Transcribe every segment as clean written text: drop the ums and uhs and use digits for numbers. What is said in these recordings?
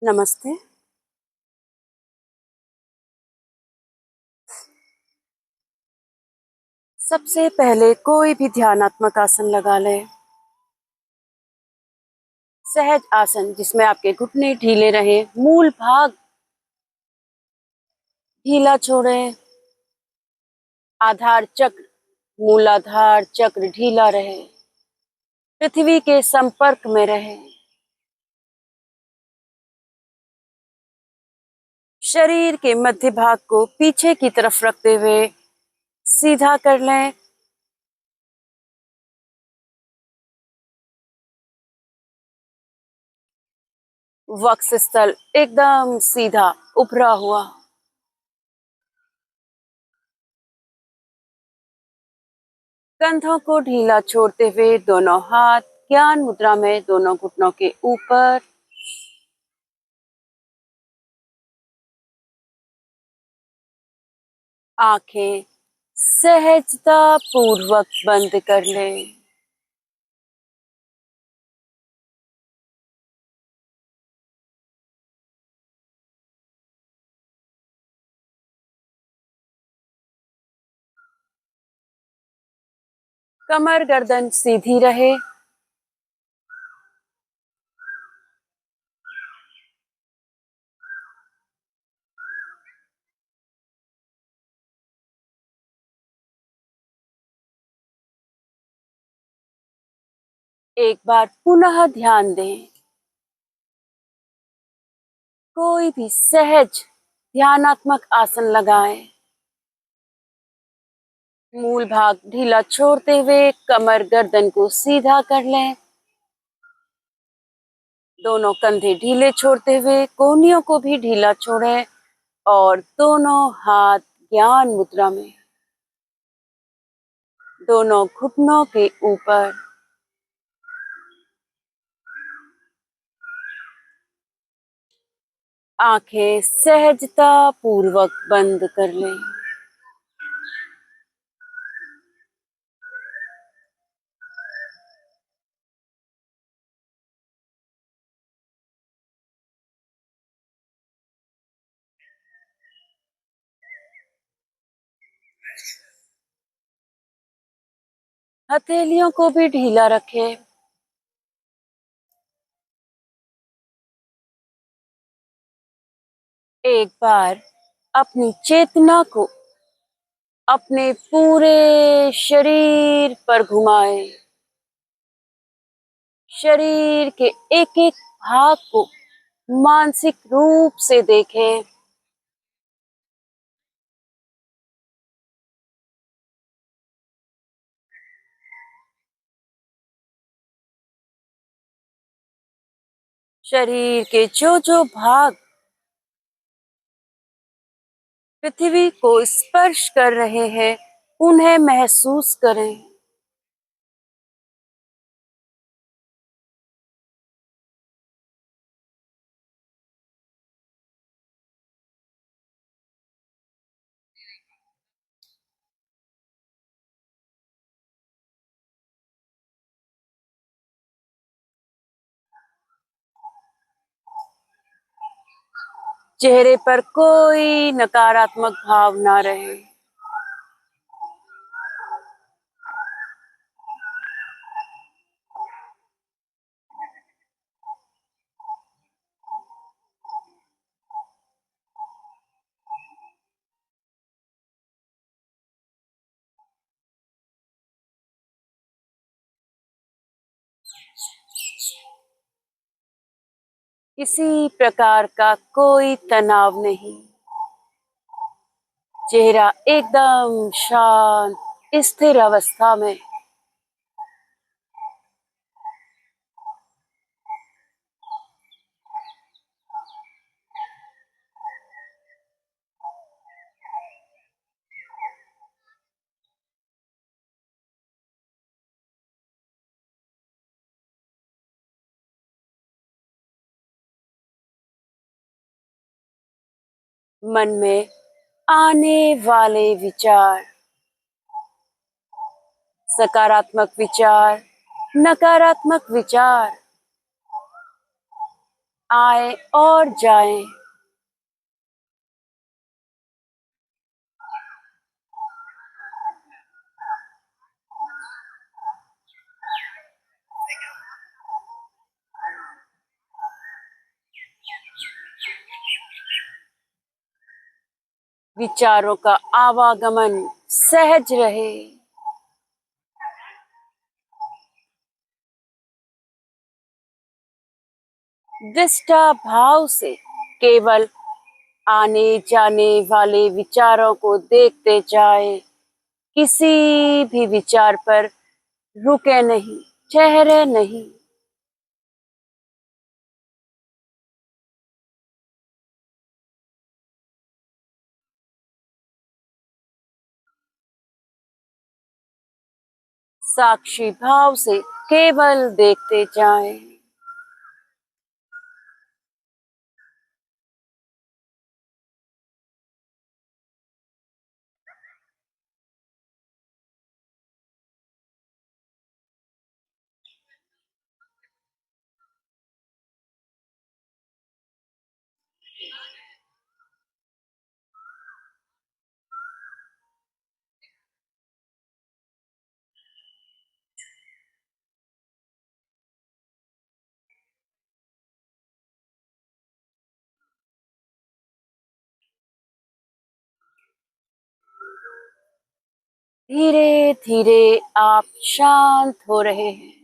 नमस्ते। सबसे पहले कोई भी ध्यानात्मक आसन लगा लें। सहज आसन जिसमें आपके घुटने ढीले रहें, मूल भाग ढीला छोड़ें, आधार चक्र, मूलाधार चक्र ढीला रहे, पृथ्वी के संपर्क में रहें। शरीर के मध्य भाग को पीछे की तरफ रखते हुए सीधा कर लें। वक्षस्थल एकदम सीधा उभरा हुआ। कंधों को ढीला छोड़ते हुए दोनों हाथ ज्ञान मुद्रा में दोनों घुटनों के ऊपर। आंखें सहजता पूर्वक बंद कर लें। कमर गर्दन सीधी रहे। एक बार पुनः ध्यान दें। कोई भी सहज ध्यानात्मक आसन लगाएं। मूल भाग ढीला छोड़ते हुए कमर गर्दन को सीधा कर लें। दोनों कंधे ढीले छोड़ते हुए कोहनियों को भी ढीला छोड़ें और दोनों हाथ ज्ञान मुद्रा में दोनों घुटनों के ऊपर। आंखें सहजता पूर्वक बंद कर लें। हथेलियों को भी ढीला रखें। एक बार अपनी चेतना को अपने पूरे शरीर पर घुमाएं। शरीर के एक एक भाग को मानसिक रूप से देखें। शरीर के जो जो भाग पृथ्वी को स्पर्श कर रहे हैं उन्हें महसूस करें। चेहरे पर कोई नकारात्मक भाव ना रहे। किसी प्रकार का कोई तनाव नहीं। चेहरा एकदम शांत स्थिर अवस्था में। मन में आने वाले विचार, सकारात्मक विचार, नकारात्मक विचार, आए और जाएं। विचारों का आवागमन सहज रहे। दृष्टा भाव से केवल आने जाने वाले विचारों को देखते जाए। किसी भी विचार पर रुके नहीं, ठहरे नहीं। साक्षी भाव से केवल देखते जाएं। धीरे धीरे आप शांत हो रहे हैं।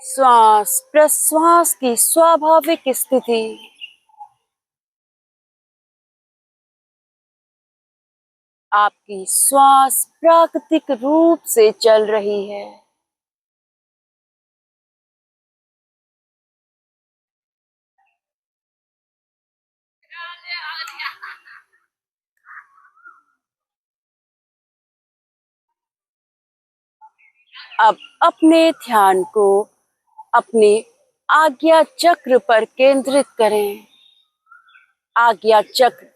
श्वास प्रश्वास की स्वाभाविक स्थिति। आपकी श्वास प्राकृतिक रूप से चल रही है। अब अपने ध्यान को अपने आज्ञा चक्र पर केंद्रित करें। आज्ञा चक्र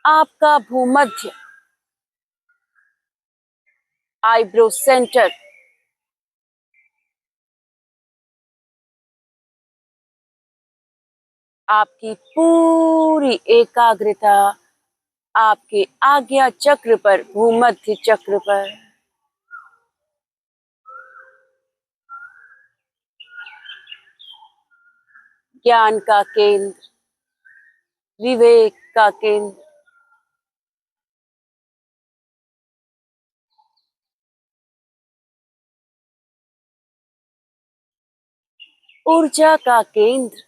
आपका भूमध्य, आईब्रो सेंटर, आपकी पूरी एकाग्रता आपके आज्ञा चक्र पर, भूमध्य चक्र पर। ज्ञान का केंद्र, विवेक का केंद्र, ऊर्जा का केंद्र।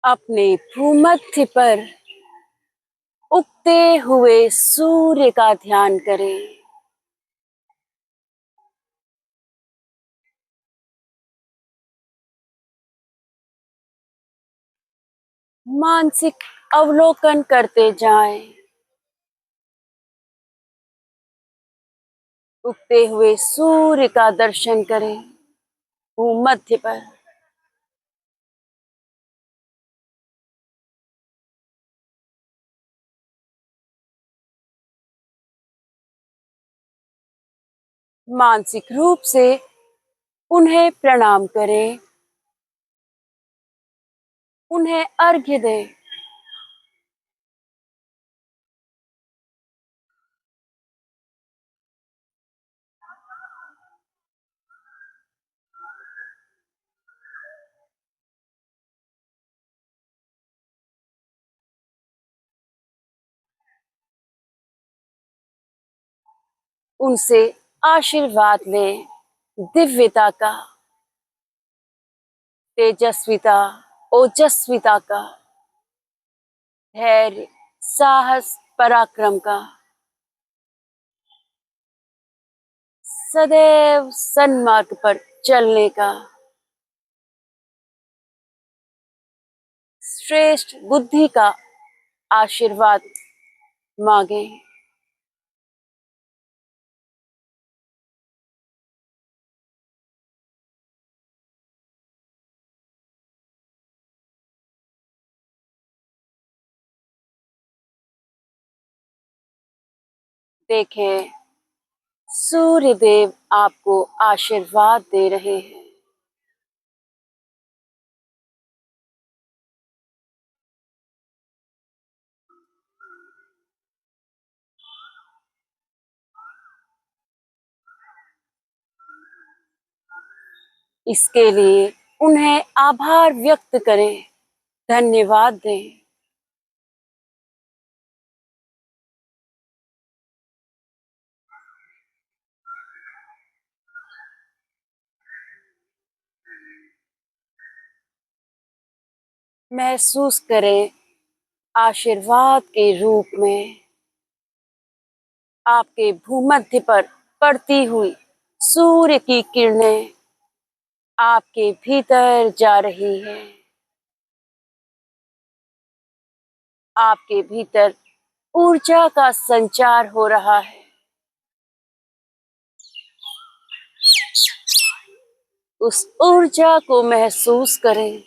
अपने भूमध्य पर उगते हुए सूर्य का ध्यान करें। मानसिक अवलोकन करते जाएं। उगते हुए सूर्य का दर्शन करें भूमध्य पर। मानसिक रूप से उन्हें प्रणाम करें, उन्हें अर्घ्य दें। उनसे आशीर्वाद लें, दिव्यता का, तेजस्विता, ओजस्विता का, धैर्य, साहस, पराक्रम का, सदैव सन्मार्ग पर चलने का, श्रेष्ठ बुद्धि का आशीर्वाद मांगे। देखें, सूर्य देव आपको आशीर्वाद दे रहे हैं। इसके लिए उन्हें आभार व्यक्त करें, धन्यवाद दें। महसूस करें, आशीर्वाद के रूप में आपके भूमध्य पर पड़ती हुई सूर्य की किरणें आपके भीतर जा रही है। आपके भीतर ऊर्जा का संचार हो रहा है। उस ऊर्जा को महसूस करें।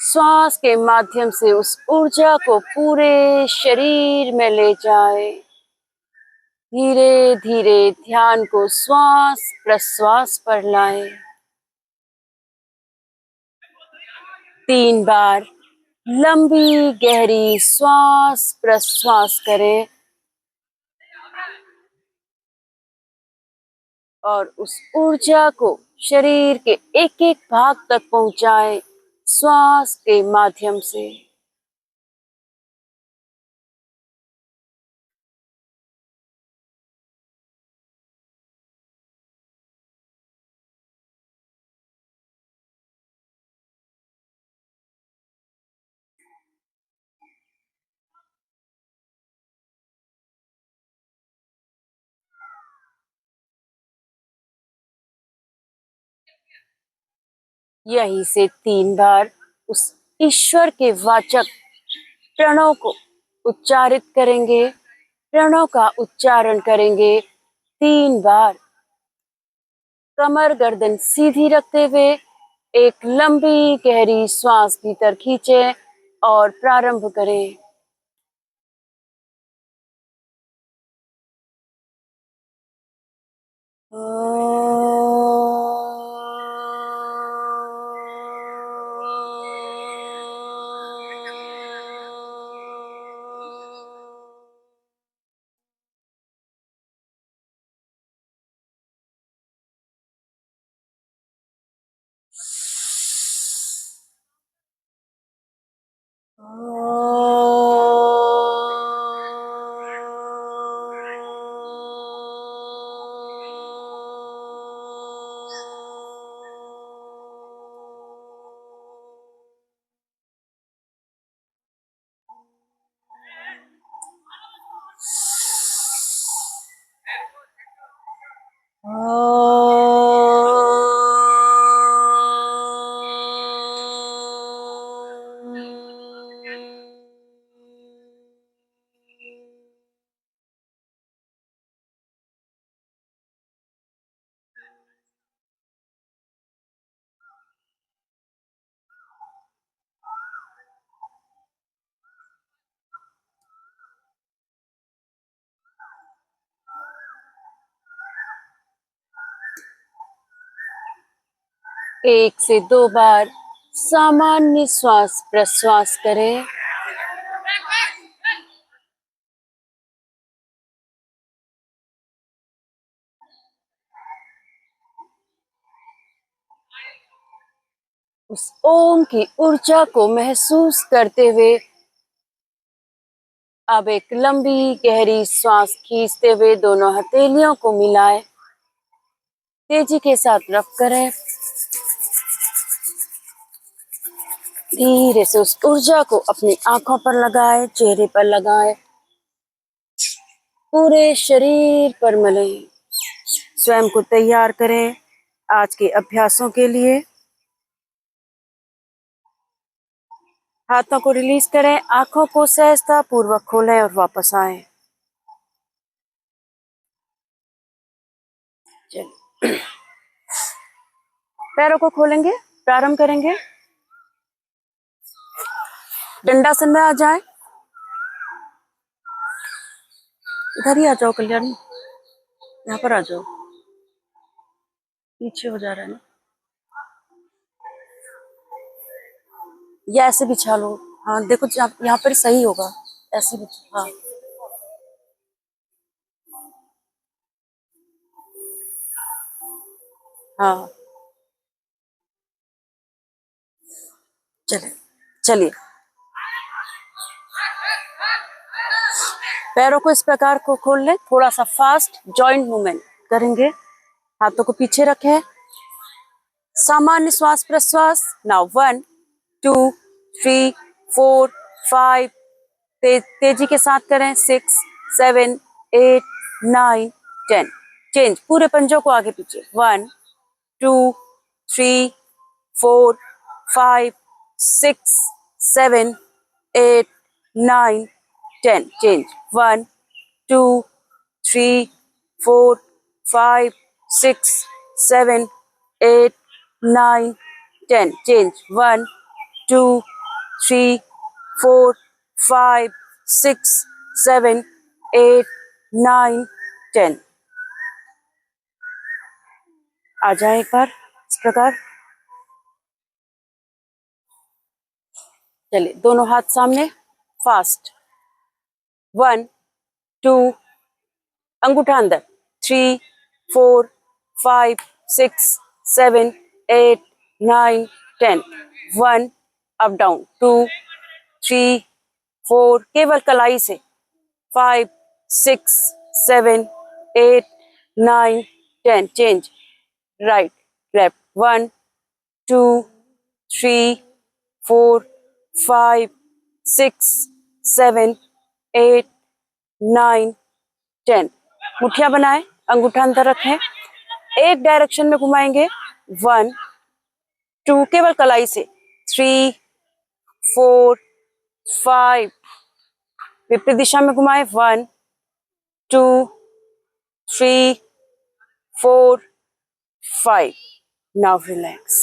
श्वास के माध्यम से उस ऊर्जा को पूरे शरीर में ले जाए। धीरे धीरे ध्यान को श्वास प्रश्वास पर लाएं। 3 बार लंबी गहरी श्वास प्रश्वास करें और उस ऊर्जा को शरीर के एक एक भाग तक पहुंचाएं श्वास के माध्यम से। यहीं से 3 बार उस ईश्वर के वाचक प्रणव को उच्चारित करेंगे। प्रणव का उच्चारण करेंगे 3 बार। कमर गर्दन सीधी रखते हुए एक लंबी गहरी श्वास भीतर खींचें और प्रारंभ करें। एक से 2 बार सामान्य श्वास प्रश्वास करें। उस ओम की ऊर्जा को महसूस करते हुए अब एक लंबी गहरी श्वास खींचते हुए दोनों हथेलियों को मिलाएं। तेजी के साथ रब करें। धीरे से उस ऊर्जा को अपनी आंखों पर लगाएं, चेहरे पर लगाएं, पूरे शरीर पर मलें। स्वयं को तैयार करें आज के अभ्यासों के लिए। हाथों को रिलीज करें, आंखों को सहजता पूर्वक खोलें और वापस आएं। चलिए पैरों को खोलेंगे, प्रारंभ करेंगे। दंडासन में आ जाए। इधर ही आ जाओ कल्याणी, यहाँ पर आ जाओ, पीछे हो जा रहा है ना। या ऐसे बिछा लो। हाँ देखो यहाँ पर सही होगा, ऐसे बिछा। हाँ हाँ चलिए चलिए। पैरों को इस प्रकार को खोल ले, थोड़ा सा फास्ट जॉइंट मूवमेंट करेंगे। हाथों को पीछे रखें, सामान्य श्वास प्रश्वास। नाउ 1 2 3 4 5, तेजी के साथ करें। 6 7 8 9 10। चेंज, पूरे पंजों को आगे पीछे। 1 2 3 4 5 6 7 8 9 10। चेंज, 1 2 3 4 5 6 7 8 9 10। Change, 1 2 3 4 5 6 7 8 9 10। आ जाए एक बार इस प्रकार। चलिए, दोनों हाथ सामने, फास्ट। 1 2, अंगूठा अंदर। 3 4 5 6 7 8 9 10। 1 अप डाउन। 2 3 4, केवल कलाई से। 5 6 7 8 9 10। Change, right left. 1 2 3 4 5 6 7 8 9 10। मुठ्ठियां बनाएं, अंगूठा अंदर रखें, एक डायरेक्शन में घुमाएंगे। 1 2, केवल कलाई से। 3 4 5, विपरीत दिशा में घुमाएं। 1 2 3 4 5। Now relax.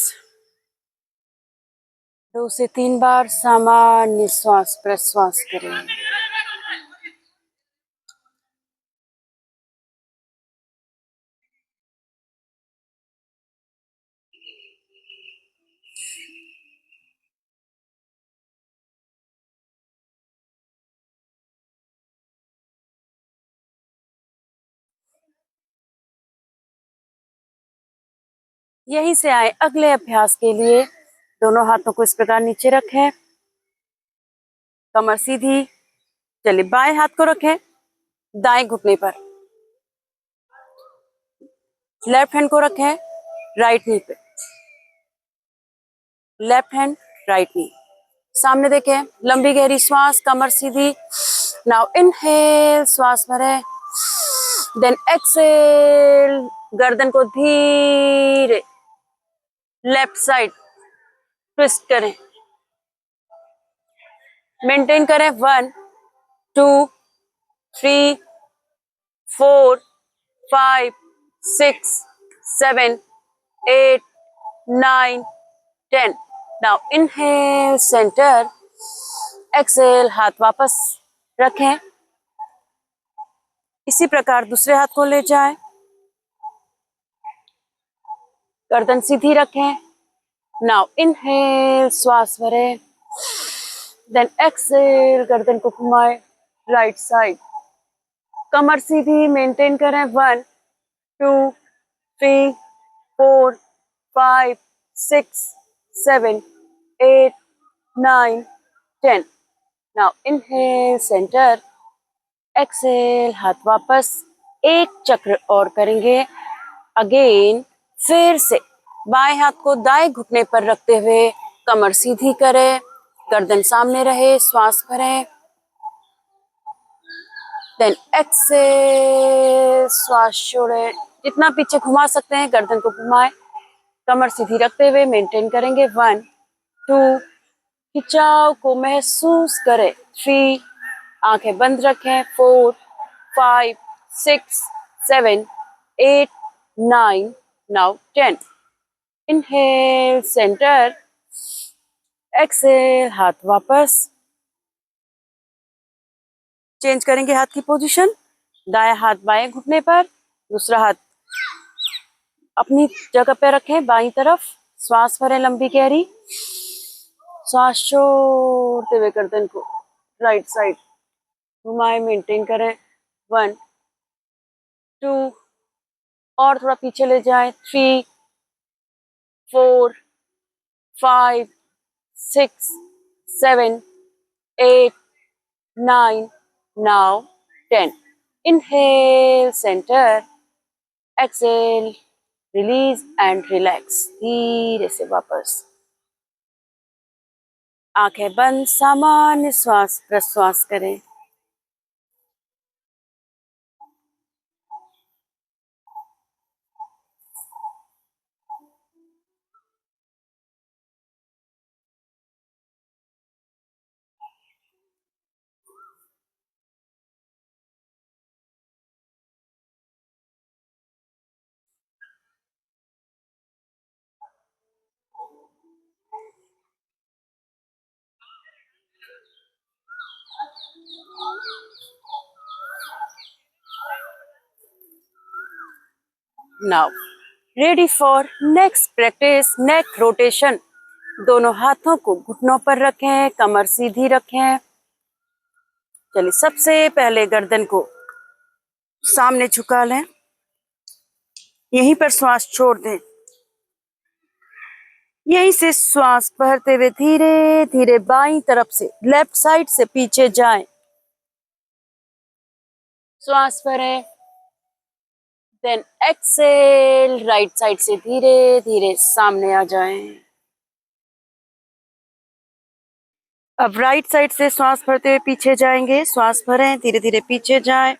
2 से 3 बार सामान्य श्वास प्रश्वास करें। यहीं से आए अगले अभ्यास के लिए। दोनों हाथों को इस प्रकार नीचे रखें, कमर सीधी। चलिए, बाएं हाथ को रखें दाएं घुटने पर, लेफ्ट हैंड को रखें राइट नी पे। लेफ्ट हैंड राइट नी, सामने देखें। लंबी गहरी श्वास, कमर सीधी। नाउ इनहेल, श्वास भरें, देन एक्सेल, गर्दन को धीरे लेफ्ट साइड ट्विस्ट करें, मेंटेन करें। 1 2 3 4 5 6 7 8 9 10। नाउ इनहेल, सेंटर, एक्सेल, हाथ वापस रखें। इसी प्रकार दूसरे हाथ को ले जाएं, गर्दन सीधी रखें। नाउ इनहेल, श्वास भरें, देन एक्सेल, गर्दन को घुमाएं राइट साइड, कमर सीधी मेंटेन करें। 1 2 3 4 5 6 7 8 9 10। नाउ इनहेल, सेंटर, एक्सेल, हाथ वापस। एक चक्र और करेंगे। अगेन, फिर से बाएं हाथ को दाएं घुटने पर रखते हुए कमर सीधी करें, गर्दन सामने रहे, श्वास भरें, देन एक्सेल, श्वास छोड़ें। जितना पीछे घुमा सकते हैं गर्दन को घुमाएं, कमर सीधी रखते हुए मेंटेन करेंगे। 1 2, खिंचाव को महसूस करें। 3, आंखें बंद रखें। 4 5 6 7 8 9, नाउ 10। इनहेल सेंटर, एक्सेल हाथ वापस। चेंज करेंगे हाथ की पोजीशन, दाया हाथ बाएं घुटने पर, दूसरा हाथ अपनी जगह पे रखें बाईं तरफ। श्वास भरें लंबी गहरी, श्वास छोड़ते हुए गर्दन को राइट साइड घुमाएं, मेंटेन करें। 1 2 और थोड़ा पीछे ले जाएं। 3 4 5 6 7 8 9 now 10। Inhale center, exhale release and relax. धीरे से वापस आंखें बंद, सामान्य श्वास प्रश्वास करें। Now ready for next practice, neck rotation. दोनों हाथों को घुटनों पर रखें, कमर सीधी रखें। चलिए, सबसे पहले गर्दन को सामने झुका लें, यहीं पर श्वास छोड़ दें। यहीं से श्वास भरते हुए धीरे धीरे बाईं तरफ से, लेफ्ट साइड से पीछे जाएं। श्वास भरें, देन एक्सेल, राइट साइड से धीरे धीरे सामने आ जाएं। अब राइट साइड से श्वास भरते हुए पीछे जाएंगे। श्वास भरें, धीरे धीरे पीछे जाएं।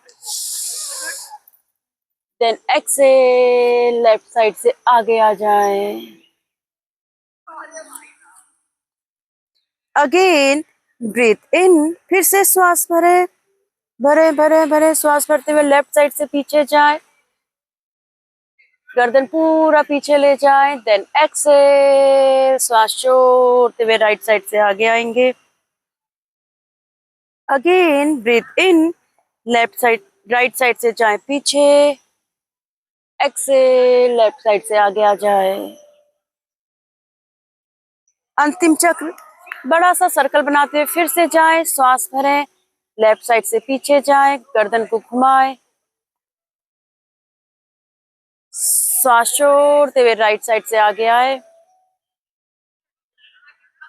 देन एक्सेल, लेफ्ट साइड से आगे आ जाएं। अगेन ब्रीथ इन, फिर से श्वास भरें, भरे भरे भरे श्वास भरते हुए लेफ्ट साइड से पीछे जाएं, गर्दन पूरा पीछे ले जाएं। देन एक्सेल, श्वास छोड़ते हुए राइट साइड से आगे आएंगे। अगेन ब्रीथ इन, लेफ्ट साइड राइट साइड से जाएं पीछे, एक्सेल, लेफ्ट साइड से आगे आ जाए। अंतिम चक्र, बड़ा सा सर्कल बनाते हुए फिर से जाएं। श्वास भरें, लेफ्ट साइड से पीछे जाएं, गर्दन को घुमाएं, श्वास छोड़ते हुए राइट साइड से आगे आए।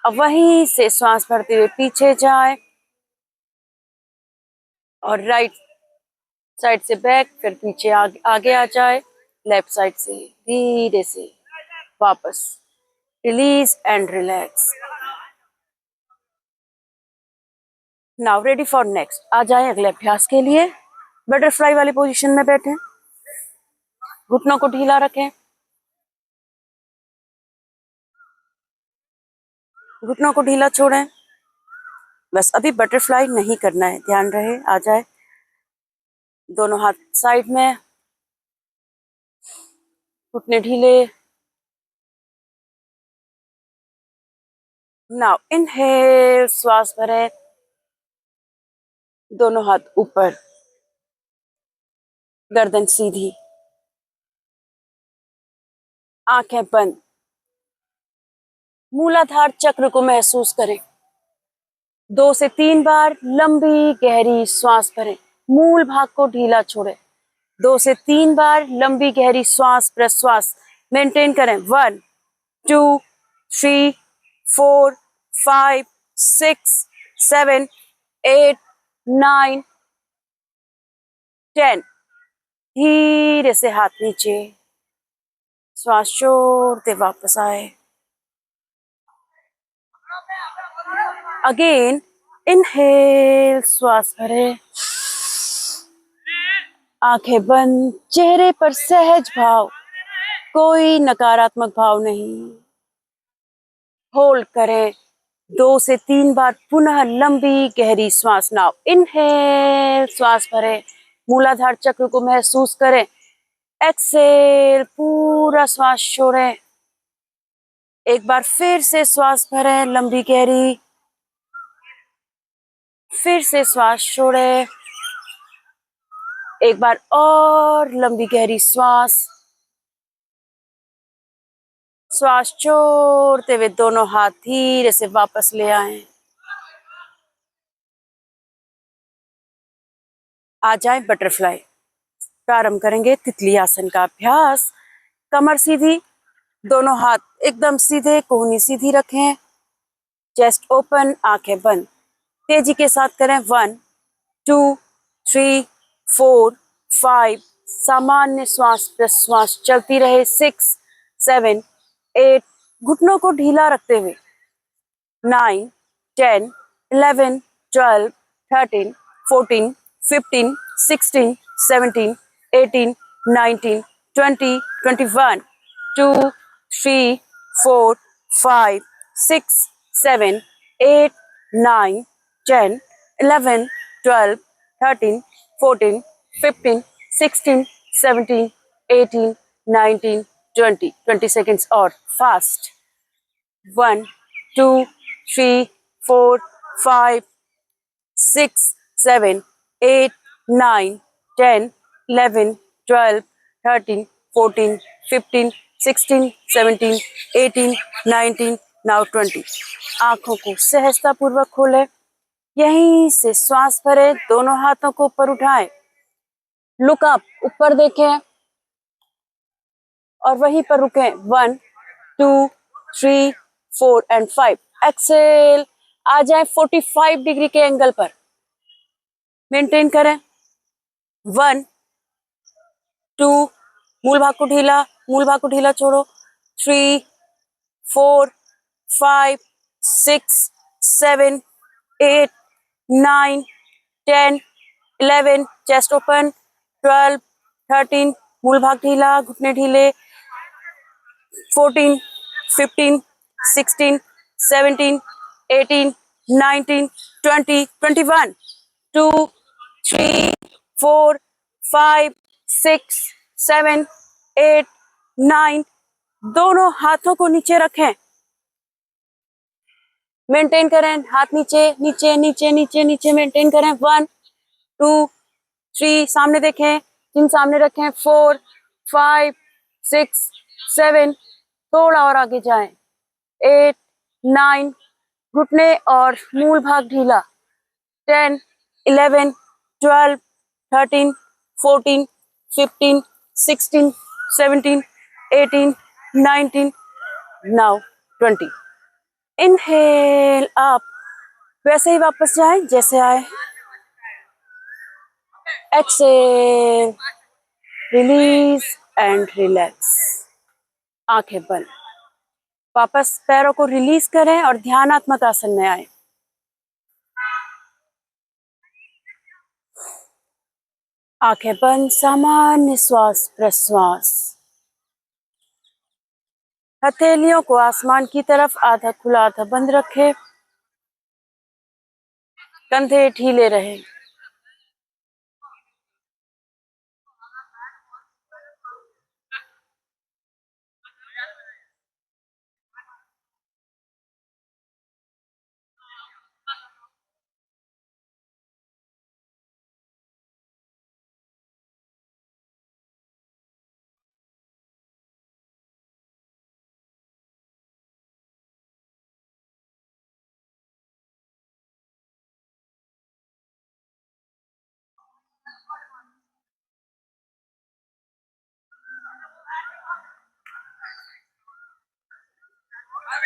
अब वहीं से श्वास भरते हुए पीछे जाए और राइट साइड से बैक, फिर पीछे आगे आ जाए। लेफ्ट साइड से धीरे से वापस release and relax. Now ready for next. आ जाए अगले अभ्यास के लिए। बटरफ्लाई वाली पोजीशन में बैठें, घुटनों को ढीला रखें, घुटनों को ढीला छोड़ें। बस अभी बटरफ्लाई नहीं करना है, ध्यान रहे। आ जाए, दोनों हाथ साइड में, घुटने ढीले। नाउ इनहेल, श्वास भरें, दोनों हाथ ऊपर, गर्दन सीधी, आंखें बंद। मूलाधार चक्र को महसूस करें। 2 से 3 बार लंबी गहरी श्वास भरें, मूल भाग को ढीला छोड़ें। 2 से 3 बार लंबी गहरी श्वास प्रश्वास मेंटेन करें। 1 2 3 4 5 6 7 8 9 10। धीरे से हाथ नीचे, श्वास छोड़ते वापस आए। अगेन इनहेल, श्वास भरें, आंखें बंद, चेहरे पर सहज भाव, कोई नकारात्मक भाव नहीं। होल्ड करें। 2 से 3 बार पुनः लंबी गहरी श्वास। नाउ इनहेल, श्वास भरें, मूलाधार चक्र को महसूस करें। एक्सेल, पूरा श्वास छोड़ें। एक बार फिर से श्वास भरें लंबी गहरी, फिर से श्वास छोड़े, एक बार और लंबी गहरी श्वास। श्वास छोड़ते हुए दोनों हाथ धीरे से वापस ले आए। आ जाए बटरफ्लाई। प्रारंभ करेंगे तितली आसन का अभ्यास। कमर सीधी, दोनों हाथ एकदम सीधे, कोहनी सीधी रखें, चेस्ट ओपन, आंखें बंद। तेजी के साथ करें। 1 2 3 4 5। सामान्य श्वास प्रश्वास चलती रहे। 6 7 8। घुटनों को ढीला रखते हुए। 9 10 11 12 13 14 15 16 17 18 19 20 21 2 3 4 5 6 7 8 9 10 11 12 13 14 15 16 17 18 19 20 20 seconds और फास्ट। 1 2 3 4 5 6 7 8 9 10 11 12 13 14 15 16 17 18 19 नाउ 20। आंखों को सहजता पूर्वक खोलें। यहीं से श्वास भरें, दोनों हाथों को ऊपर उठाएं। लुक अप, ऊपर देखें और वहीं पर रुकें। 1 2 3 4 एंड 5। एक्सेल। आ जाए 45 डिग्री के एंगल पर, मेंटेन करें। 1 2, मूल भाग को ढीला, मूल भाग को ढीला छोड़ो। 3 4 5 6 7 8 9 10 11, चेस्ट ओपन। 12 13, मूल भाग ढीला, घुटने ढीले। 14 15 16 17 18 19 20 21 2 3 4 5 6 7 8 9। दोनों हाथों को नीचे रखें, मेंटेन करें। हाथ नीचे नीचे नीचे नीचे नीचे मेंटेन करें। 1 2 3, सामने देखें, चिन सामने रखें। 4 5 6 7, थोड़ा और आगे जाएं। 8 9, घुटने और मूल भाग ढीला। 10 11 12 13 14 15 16 17 18 19 नाउ 20। इनहेल अप, वैसे ही वापस जाएं जैसे आए। Exhale, release and relax. आंखें बंद। वापस पैरों को रिलीज करें और ध्यानात्मक आसन में आए। आंखें बंद, सामान्य श्वास प्रश्वास। हथेलियों को आसमान की तरफ आधा खुला आधा बंद रखें। कंधे ढीले रहे।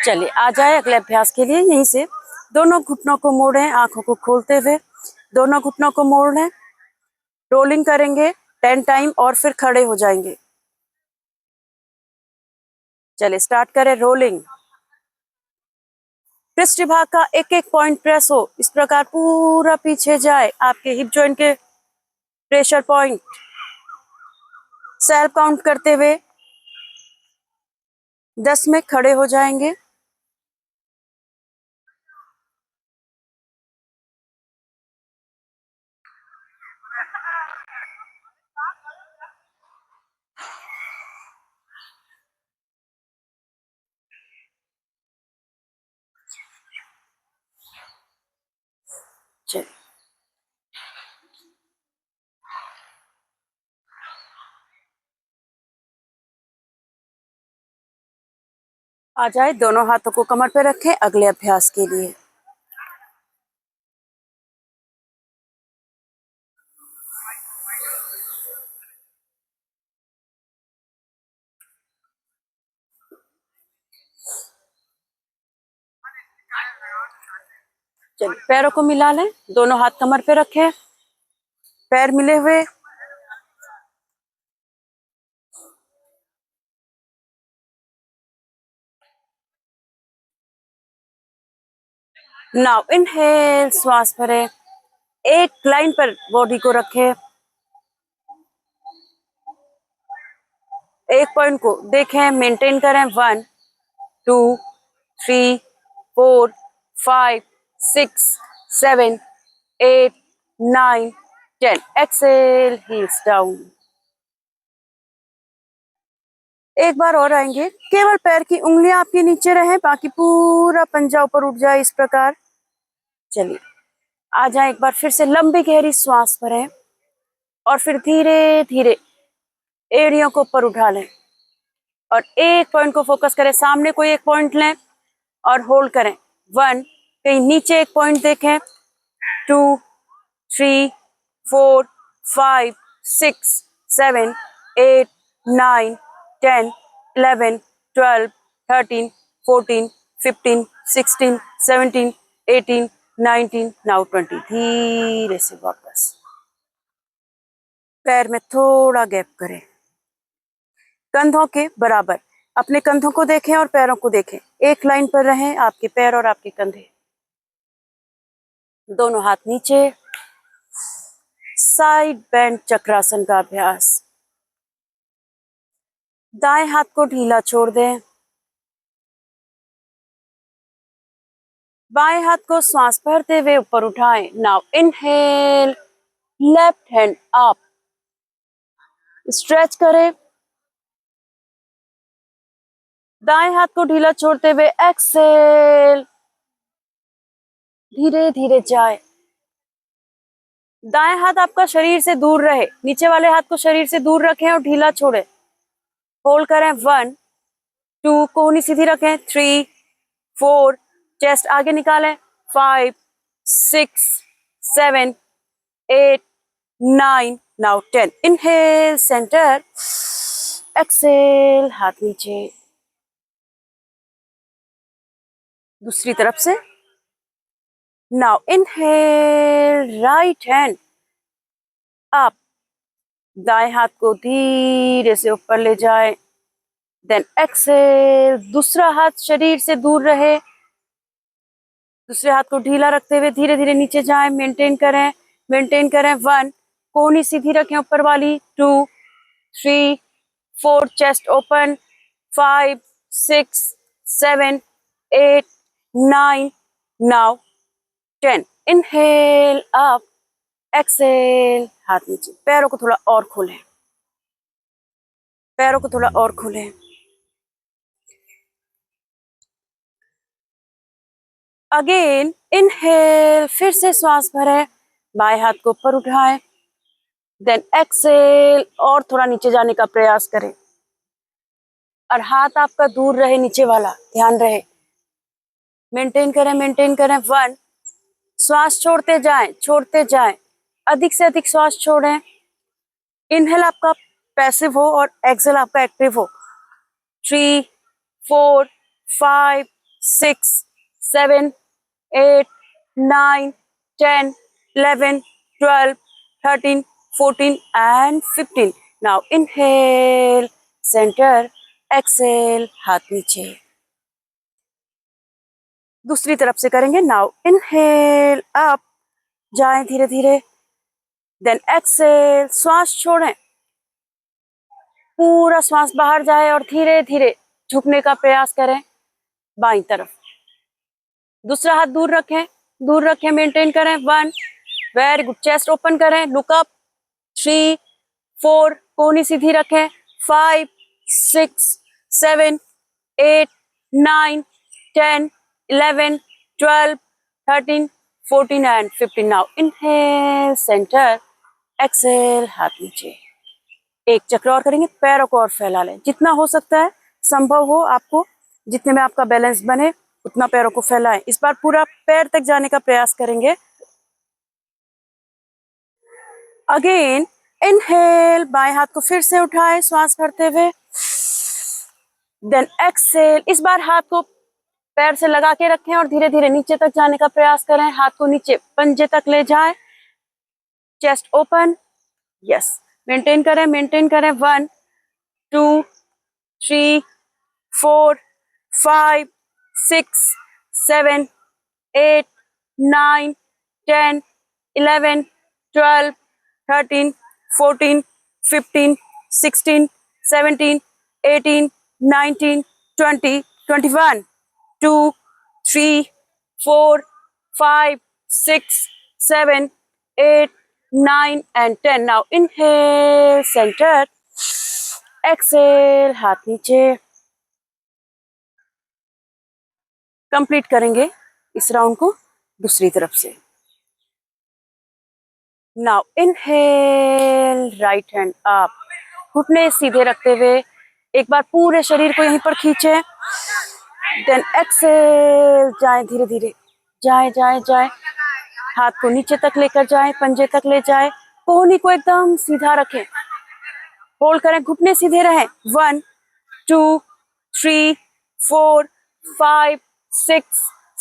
चलिए आ जाए अगले अभ्यास के लिए। यहीं से दोनों घुटनों को मोड़ें, आंखों को खोलते हुए दोनों घुटनों को मोड़ लें। रोलिंग करेंगे 10 टाइम और फिर खड़े हो जाएंगे। चलिए स्टार्ट करें। रोलिंग। पृष्ठ भाग का एक एक पॉइंट प्रेस हो, इस प्रकार पूरा पीछे जाए आपके हिप जॉइंट के प्रेशर पॉइंट। सेल्फ काउंट करते हुए 10 में खड़े हो जाएंगे। आ जाए, दोनों हाथों को कमर पे रखें अगले अभ्यास के लिए। चलिए, पैरों को मिला लें, दोनों हाथ कमर पे रखें, पैर मिले हुए। नाउ इनहेल, श्वास भरें, एक लाइन पर बॉडी को रखें, एक पॉइंट को देखें, मेंटेन करें। 1 2 3 4 5 6 7 8 9 10। Exhale, heels down. एक बार और आएंगे, केवल पैर की उंगलियां आपके नीचे रहे, बाकी पूरा पंजा ऊपर उठ जाए, इस प्रकार। चलिए, आ जाए, एक बार फिर से लंबी गहरी श्वास भरें और फिर धीरे धीरे एड़ियों को ऊपर उठा लें और एक पॉइंट को फोकस करें। सामने कोई एक पॉइंट लें और होल्ड करें। 1, कहीं नीचे एक पॉइंट देखें। 2 3 4 5 6 7 8 9 10 11 12 13 14 15 16 17 18 19 नाउ 20। धीरे से वापस पैर में थोड़ा गैप करें, कंधों के बराबर। अपने कंधों को देखें और पैरों को देखें, एक लाइन पर रहें, आपके पैर और आपके कंधे। दोनों हाथ नीचे, साइड बेंड चक्रासन का अभ्यास। दाएं हाथ को ढीला छोड़ दें, बाएं हाथ को श्वास भरते हुए ऊपर उठाएं। Now inhale, left hand up, stretch करें, दाएं हाथ को ढीला छोड़ते हुए एक्सेल, धीरे धीरे जाए। दाएं हाथ आपका शरीर से दूर रहे, नीचे वाले हाथ को शरीर से दूर रखें और ढीला छोड़ें। होल्ड करें। 1 2, कोहनी सीधी रखें। 3 4, चेस्ट आगे निकालें। 5 6 7 8 9 नाउ 10। इनहेल, सेंटर, एक्सेल, हाथ नीचे। दूसरी तरफ से। Now inhale, right hand up, दाएं हाथ को धीरे से ऊपर ले जाएं। देन एक्सेल, दूसरा हाथ शरीर से दूर रहे, दूसरे हाथ को ढीला रखते हुए धीरे धीरे नीचे जाएं। मेंटेन करें, मेंटेन करें। 1, कोहनी सीधी रखें ऊपर वाली। 2 3 4, chest open. 5 6 7 8 9 now 10। Inhale up, exhale, हाथ नीचे। पैरों को थोड़ा और खोलें, पैरों को थोड़ा और खोलें। अगेन इनहेल, फिर से श्वास भरें, बाएं हाथ को ऊपर उठाएं। देन एक्सेल, और थोड़ा नीचे जाने का प्रयास करें और हाथ आपका दूर रहे, नीचे वाला ध्यान रहे। मेंटेन करें, मेंटेन करें। 1, श्वास छोड़ते जाएं, छोड़ते जाएं, अधिक से अधिक श्वास छोड़ें। इनहेल आपका पैसिव हो और एक्सेल आपका एक्टिव हो। 3 4 5 6 7 8 9 10 11 12 13 14 and 15। now inhale, center, exhale, हाथ नीचे। दूसरी तरफ से करेंगे। नाउ इनहेल अप, जाएं धीरे धीरे। देन एक्सेल, श्वास छोड़ें, पूरा श्वास बाहर जाए और धीरे धीरे झुकने का प्रयास करें बाईं तरफ। दूसरा हाथ दूर रखें, दूर रखें, मेंटेन करें। 1, वेरी गुड, चेस्ट ओपन करें, लुक अप। 3 4, कोहनी सीधी रखें। 5 6 7 8 9 10 11 12 13 14 and 15। Now inhale, centre, exhale, हाथ नीचे। एक चक्र और करेंगे, पैरों को और फैला लें, जितना हो सकता है, संभव हो आपको जितने में आपका बैलेंस बने उतना पैरों को फैलाएं। इस बार पूरा पैर तक जाने का प्रयास करेंगे। अगेन इनहेल, बाएं हाथ को फिर से उठाएं श्वास भरते हुए। देन एक्सहेल, इस बार हाथ को पैर से लगा के रखें और धीरे धीरे नीचे तक जाने का प्रयास करें। हाथ को नीचे पंजे तक ले जाएं, चेस्ट ओपन, यस, मेंटेन करें, मेंटेन करें। 1 2 3 4 5 6 7 8 9 10 11 12 13 14 15 16 17 18 19 20 21 2 3 4 5 6 7 8 9 and 10. Now inhale, center, exhale, हाथ नीचे। कंप्लीट करेंगे इस राउंड को दूसरी तरफ से। Now inhale, right hand up, घुटने सीधे रखते हुए एक बार पूरे शरीर को यहीं पर खींचे। देन एक्सहेल, जाएं धीरे धीरे, जाएं जाएं जाएं, हाथ को नीचे तक लेकर जाएं, पंजे तक ले जाएं, कोहनी को एकदम सीधा रखें, होल्ड करें, घुटने सीधे रहें। 1 2 3 4 5 6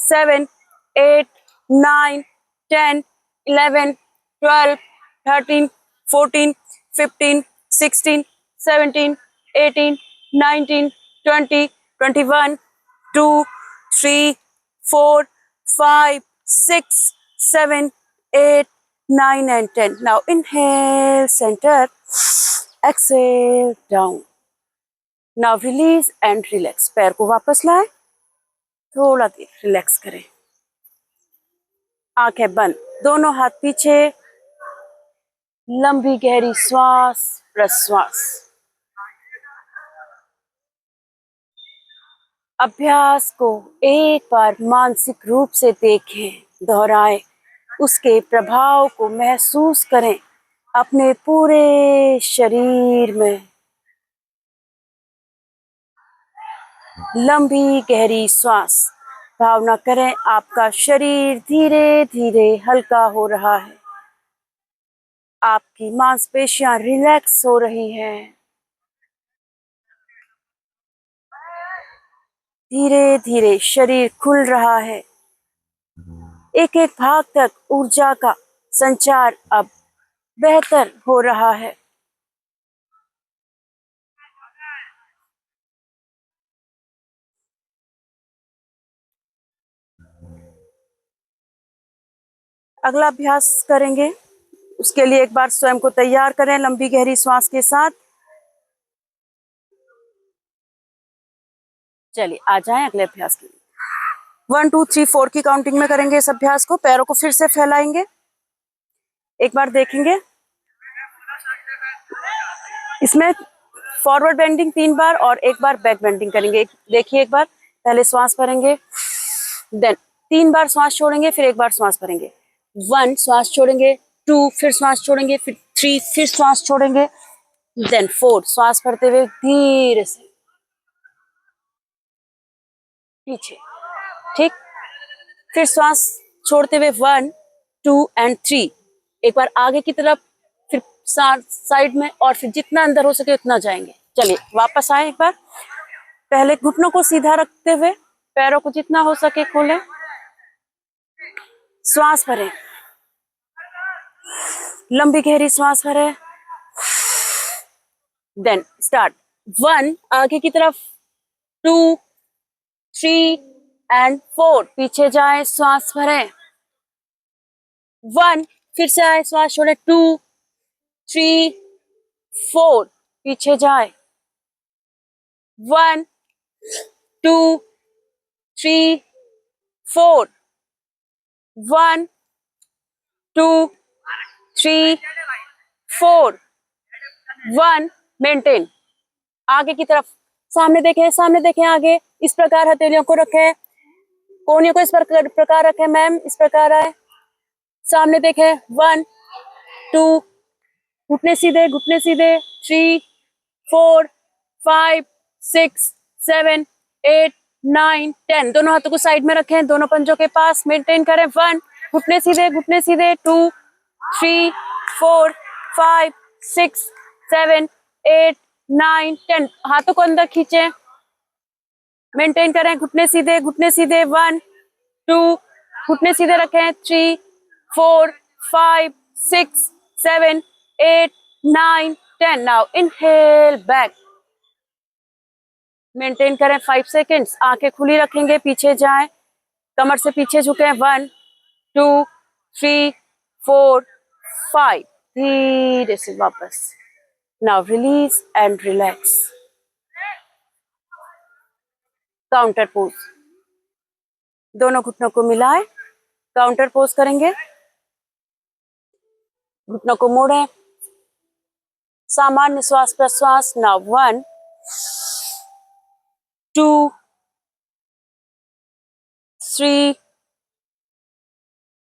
7 8 9 10 11 12 13 14 15 16 17 18 19 20 21 2 3 4 5 6 7 8 9 and 10. Now inhale, center, exhale, down. Now release and relax. पैर को वापस लाएं, थोड़ा देर रिलैक्स करें, आंखें बंद, दोनों हाथ पीछे, लंबी गहरी श्वास प्रश्वास। अभ्यास को एक बार मानसिक रूप से देखें, दोहराएं, उसके प्रभाव को महसूस करें अपने पूरे शरीर में। लंबी गहरी श्वास, भावना करें आपका शरीर धीरे धीरे हल्का हो रहा है, आपकी मांसपेशियां रिलैक्स हो रही हैं, धीरे धीरे शरीर खुल रहा है, एक एक भाग तक ऊर्जा का संचार अब बेहतर हो रहा है। अगला अभ्यास करेंगे, उसके लिए एक बार स्वयं को तैयार करें लंबी गहरी श्वास के साथ। चलिए आ जाएं अगले अभ्यास के लिए। 1 2 3 4 की काउंटिंग में करेंगे इस अभ्यास को। पैरों को फिर से फैलाएंगे, एक बार देखेंगे, इसमें फॉरवर्ड बेंडिंग 3 बार और एक बार बैक बेंडिंग करेंगे। देखिए एक बार, पहले श्वास भरेंगे, देन 3 बार श्वास छोड़ेंगे, फिर एक बार श्वास भरेंगे। 1 श्वास छोड़ेंगे, 2 फिर श्वास छोड़ेंगे, फिर 3 फिर श्वास छोड़ेंगे, देन 4 श्वास भरते हुए धीरे से पीछे, ठीक, फिर श्वास छोड़ते हुए 1 2 and 3, एक बार आगे की तरफ, फिर साइड में, और फिर जितना अंदर हो सके उतना जाएंगे। चलिए वापस आए एक बार, पहले घुटनों को सीधा रखते हुए पैरों को जितना हो सके खोलें, श्वास भरें, लंबी गहरी श्वास भरें, देन स्टार्ट। 1 आगे की तरफ, 2 3 and 4 पीछे जाए, श्वास भरें, 1 फिर से आए, श्वास छोड़े, 2 3 4 पीछे जाए, 1 2 3 4, 1 2 3 4, 1, मेंटेन। आगे की तरफ, सामने देखें, सामने देखें, आगे इस प्रकार हथेलियों को रखें, कोहनियों को इस प्रकार रखें मैम, इस प्रकार आए, सामने देखें, 1 2, घुटने सीधे, घुटने सीधे, 3 4 5 6 7 8 9, 10। दोनों हाथों को साइड में रखें, दोनों पंजों के पास, मेंटेन करें। 1, घुटने सीधे, घुटने सीधे। 2, 3, 4, 5, 6, 7, 8, 9, 10। हाथों को अंदर खींचे, मेंटेन करें, घुटने सीधे, घुटने सीधे। 1, 2, घुटने सीधे रखें। 3, 4, 5, 6, 7, 8, 9, 10। नाउ इनहेल बैक, मेंटेन करें 5 सेकेंड्स। आंखें खुली रखेंगे, पीछे जाएं, कमर से पीछे झुकें। 1, 2, 3, 4, 5। धीरे से वापस। Now release and relax. Counter pose, दोनों घुटनों को मिलाएं, काउंटर पोज करेंगे। घुटनों को मोड़ें, सामान्य श्वास प्रश्वास। Now 1, 2, 3,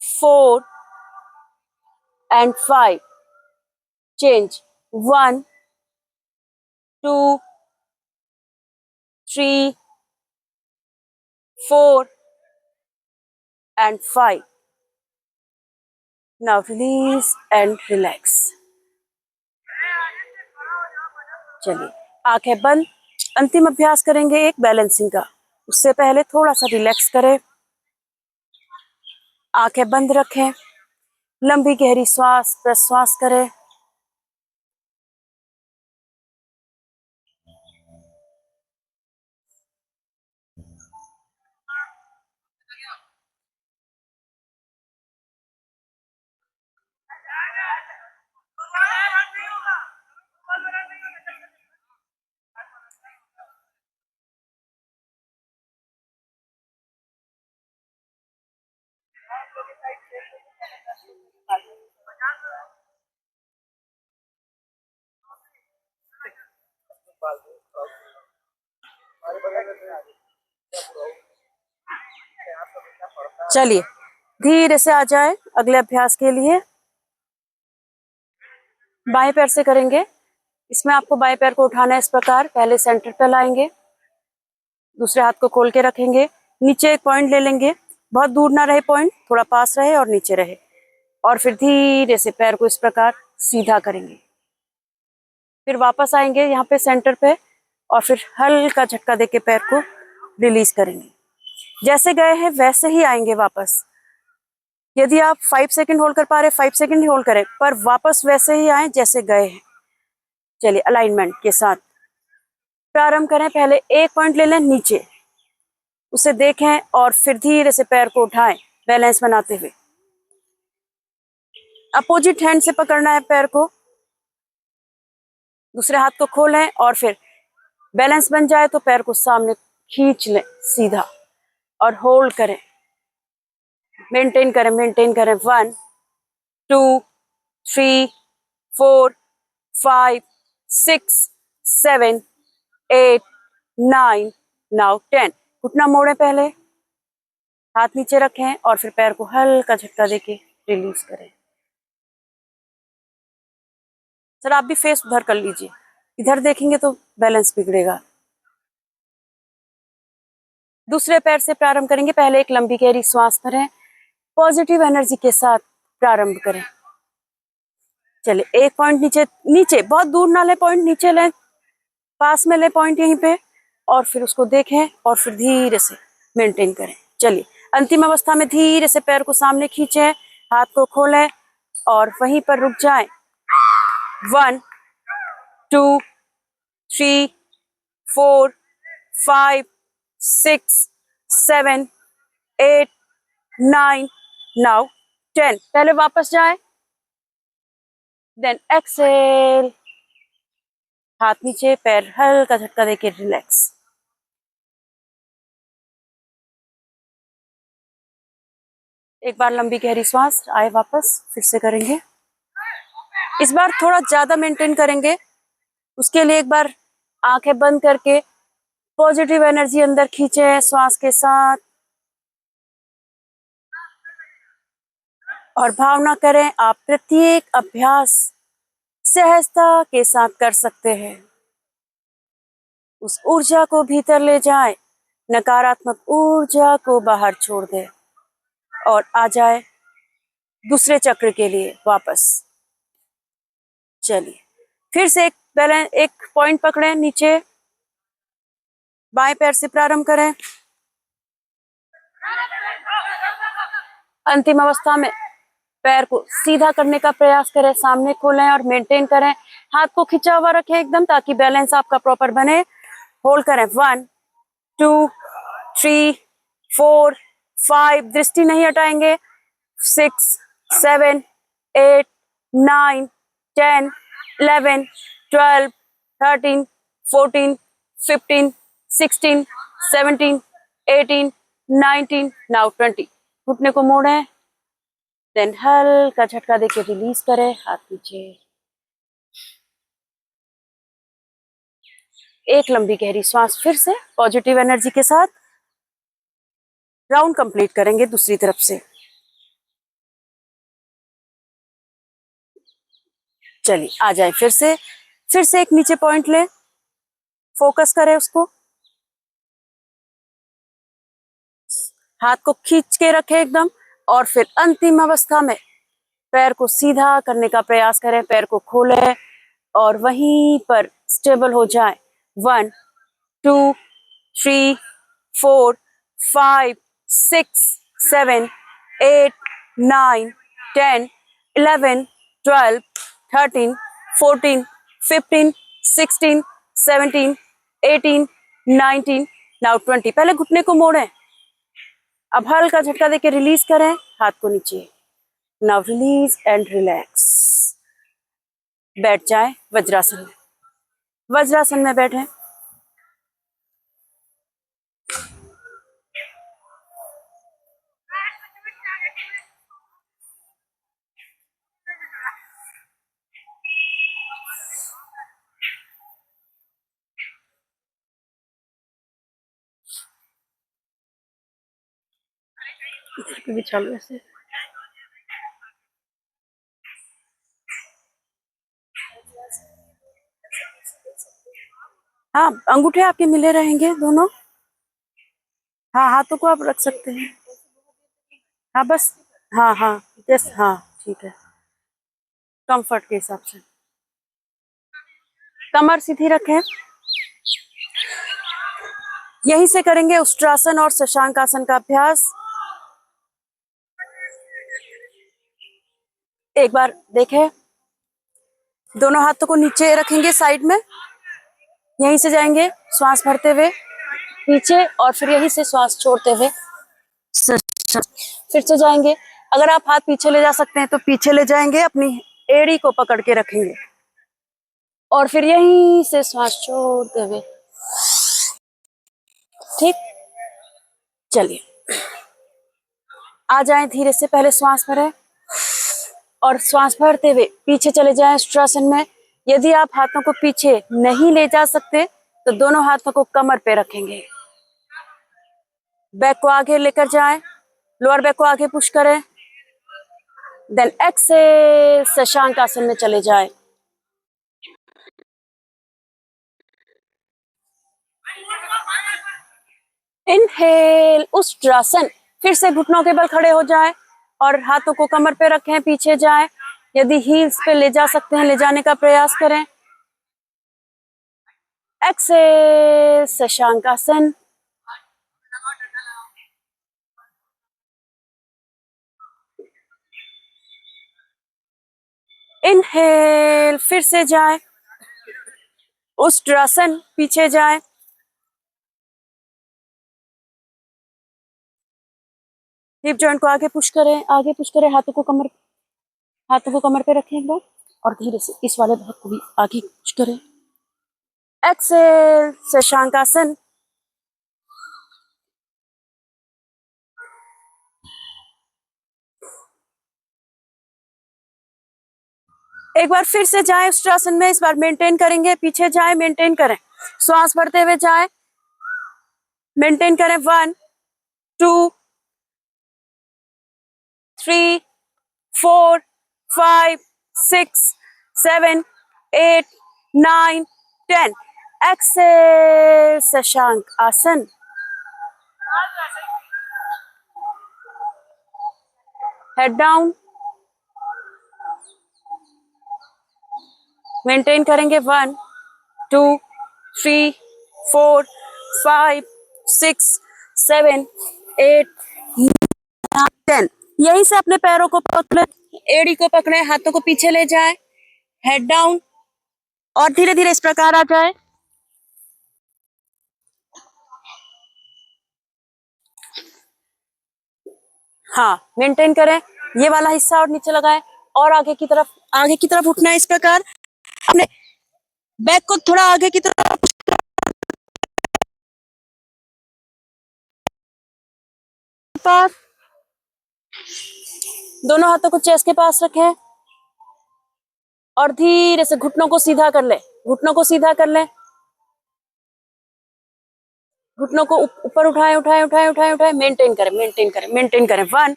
4 and 5. Change. 1, 2, 3, 4 and 5. Now release and relax. चलिए, आंखें बंद। अंतिम अभ्यास करेंगे एक बैलेंसिंग का। उससे पहले थोड़ा सा रिलैक्स करें, आंखें बंद रखें, लंबी गहरी श्वास प्रश्वास करें। चलिए, धीरे से आ जाए अगले अभ्यास के लिए। बाएं पैर से करेंगे। इसमें आपको बाएं पैर को उठाना है इस प्रकार। पहले सेंटर पे लाएंगे, दूसरे हाथ को खोल के रखेंगे, नीचे एक पॉइंट ले लेंगे। बहुत दूर ना रहे पॉइंट, थोड़ा पास रहे और नीचे रहे। और फिर धीरे से पैर को इस प्रकार सीधा करेंगे। फिर वापस आएंगे यहाँ पे सेंटर पे और फिर हल्का झटका देके पैर को रिलीज करेंगे। जैसे गए हैं वैसे ही आएंगे वापस। यदि आप 5 सेकंड होल्ड कर पा रहे 5 सेकंड ही होल्ड करें, पर वापस वैसे ही आए जैसे गए हैं। चलिए, अलाइनमेंट के साथ प्रारंभ करें। पहले एक पॉइंट ले लें नीचे, उसे देखें और फिर धीरे से पैर को उठाएं बैलेंस बनाते हुए। अपोजिट हैंड से पकड़ना है पैर को, दूसरे हाथ को खोलें और फिर बैलेंस बन जाए तो पैर को सामने खींच लें सीधा और होल्ड करें, मेंटेन करें, मेंटेन करें। 1, 2, 3, 4, 5, 6, 7, 8, 9, नाउ 10। घुटना मोड़ें, पहले हाथ नीचे रखें और फिर पैर को हल्का झटका देके रिलीज करें। सर आप भी फेस उधर कर लीजिए, इधर देखेंगे तो बैलेंस बिगड़ेगा। दूसरे पैर से प्रारंभ करेंगे। पहले एक लंबी गहरी श्वास भरें, पॉजिटिव एनर्जी के साथ प्रारंभ करें। चलिए, एक पॉइंट नीचे नीचे, बहुत दूर ना ले पॉइंट, नीचे लें, पास में ले पॉइंट यहीं पे, और फिर उसको देखें और फिर धीरे से मेंटेन करें। चलिए, अंतिम अवस्था में धीरे से पैर को सामने खींचें, हाथ को खोलें और वहीं पर रुक जाएं। 1, 2, 3, 4, 5, 6, 7, 8, 9, नाउ 10। पहले वापस जाएं, देन एक्सेल, हाथ नीचे, पैर हल्का झटका देके रिलैक्स। एक बार लंबी गहरी श्वास आए, वापस फिर से करेंगे। इस बार थोड़ा ज्यादा मेंटेन करेंगे। उसके लिए एक बार आंखें बंद करके पॉजिटिव एनर्जी अंदर खींचे श्वास के साथ और भावना करें आप प्रत्येक अभ्यास सहजता के साथ कर सकते हैं। उस ऊर्जा को भीतर ले जाएं, नकारात्मक ऊर्जा को बाहर छोड़ दे और आ जाए दूसरे चक्र के लिए वापस। चलिए फिर से एक पॉइंट पकड़ें, नीचे बाएं पैर से प्रारंभ करें। अंतिम अवस्था में पैर को सीधा करने का प्रयास करें, सामने खोलें और मेंटेन करें। हाथ को खिंचा हुआ रखें एकदम, ताकि बैलेंस आपका प्रॉपर बने। होल्ड करें 1 2 3 4 5, दृष्टि नहीं हटाएंगे। 6 7 8 9 10 11 12 13 14 15 16 17 18 19, नाउ 20। घुटने को मोड़ें, देन हल्का झटका देके रिलीज करें, हाथ नीचे। एक लंबी गहरी श्वास फिर से पॉजिटिव एनर्जी के साथ। राउंड कंप्लीट करेंगे दूसरी तरफ से। चलिए आ जाए फिर से एक नीचे पॉइंट लें, फोकस करें उसको। हाथ को खींच के रखें एकदम, और फिर अंतिम अवस्था में पैर को सीधा करने का प्रयास करें। पैर को खोलें और वहीं पर स्टेबल हो जाए। 1 2 3 4 5 6 7 8 9 10 11 12 13 14 15 16 17 18 19, नाउ 20। पहले घुटने को मोड़ें, अब हल्का झटका देके रिलीज करें, हाथ को नीचे। Now release and relax. बैठ जाए वज्रासन में। वज्रासन में बैठे। भी चालू ऐसे। हाँ, अंगूठे आपके मिले रहेंगे दोनों। हाँ, हाथों को आप रख सकते हैं। हाँ बस, हाँ हाँ यस, हाँ ठीक है, कंफर्ट के हिसाब से। कमर सीधी रखें। यहीं से करेंगे उष्ट्रासन और शशांक आसन का अभ्यास। एक बार देखें, दोनों हाथों को नीचे रखेंगे साइड में। यहीं से जाएंगे श्वास भरते हुए नीचे, और फिर यहीं से श्वास छोड़ते हुए फिर से जाएंगे। अगर आप हाथ पीछे ले जा सकते हैं तो पीछे ले जाएंगे, अपनी एड़ी को पकड़ के रखेंगे, और फिर यहीं से श्वास छोड़ते हुए। ठीक, चलिए आ जाएं धीरे से। पहले श्वास भरें और श्वास भरते हुए पीछे चले जाएं उष्ट्रासन में। यदि आप हाथों को पीछे नहीं ले जा सकते तो दोनों हाथों को कमर पे रखेंगे। बैक को आगे लेकर जाएं, लोअर बैक को आगे पुश करें, देन एक्सेल शशांक आसन में चले जाएं। इनहेल उष्ट्रासन। फिर से घुटनों के बल खड़े हो जाएं और हाथों को कमर पे रखें, पीछे जाएं। यदि हील्स पे ले जा सकते हैं ले जाने का प्रयास करें। एक्सेल शशांक आसन। इनहेल, फिर से जाए उष्ट्रासन, पीछे जाए। हिप जॉइंट को आगे पुश करें, आगे पुश करें। हाथों को कमर पे रखें एक बार, और धीरे से इस वाले भाग को भी आगे पुश करें। एक्सेल शशांक आसन। एक बार फिर से जाएं उष्ट्रासन में, इस बार मेंटेन करेंगे, पीछे जाएं, मेंटेन करें, श्वास भरते हुए जाएं, मेंटेन करें। 1 2 3 4 5 6 7 8 9 10। एक्सेल शशांक आसन। हेड डाउन, मेंटेन करेंगे 1 2 3 4 5 6 7 8 10। यहीं से अपने पैरों को पकड़े, एड़ी को पकड़े, हाथों को पीछे ले जाए, हेड डाउन, और धीरे धीरे इस प्रकार आ जाए। हाँ, मेंटेन करें, ये वाला हिस्सा और नीचे लगाएं, और आगे की तरफ उठना है। इस प्रकार अपने बैक को थोड़ा आगे की तरफ, पास, दोनों हाथों को चेस्ट के पास रखें और धीरे से घुटनों को सीधा कर ले, घुटनों को सीधा कर ले, घुटनों को ऊपर उठाएं, उठाएं, उठाएं, उठाएं, उठाएं, मेंटेन करें, मेंटेन करें, मेंटेन करें। 1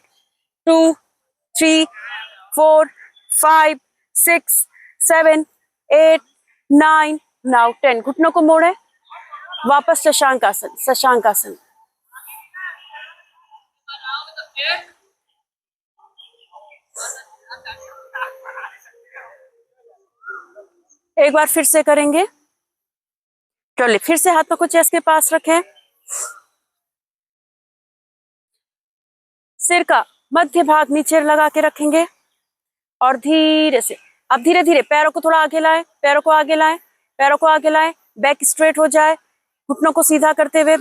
2 3 4 5 6 7 8 9 नाउ 10। घुटनों को मोड़े, वापस शशांकासन, शशांकासन। एक बार फिर से करेंगे। चलिए, फिर से हाथों को चेस्ट के पास रखें, सिर का मध्य भाग नीचे लगा के रखेंगे और धीरे से, अब धीरे धीरे पैरों को थोड़ा आगे लाएं, पैरों को आगे लाएं, पैरों को आगे लाएं, बैक स्ट्रेट हो जाए, घुटनों को सीधा करते हुए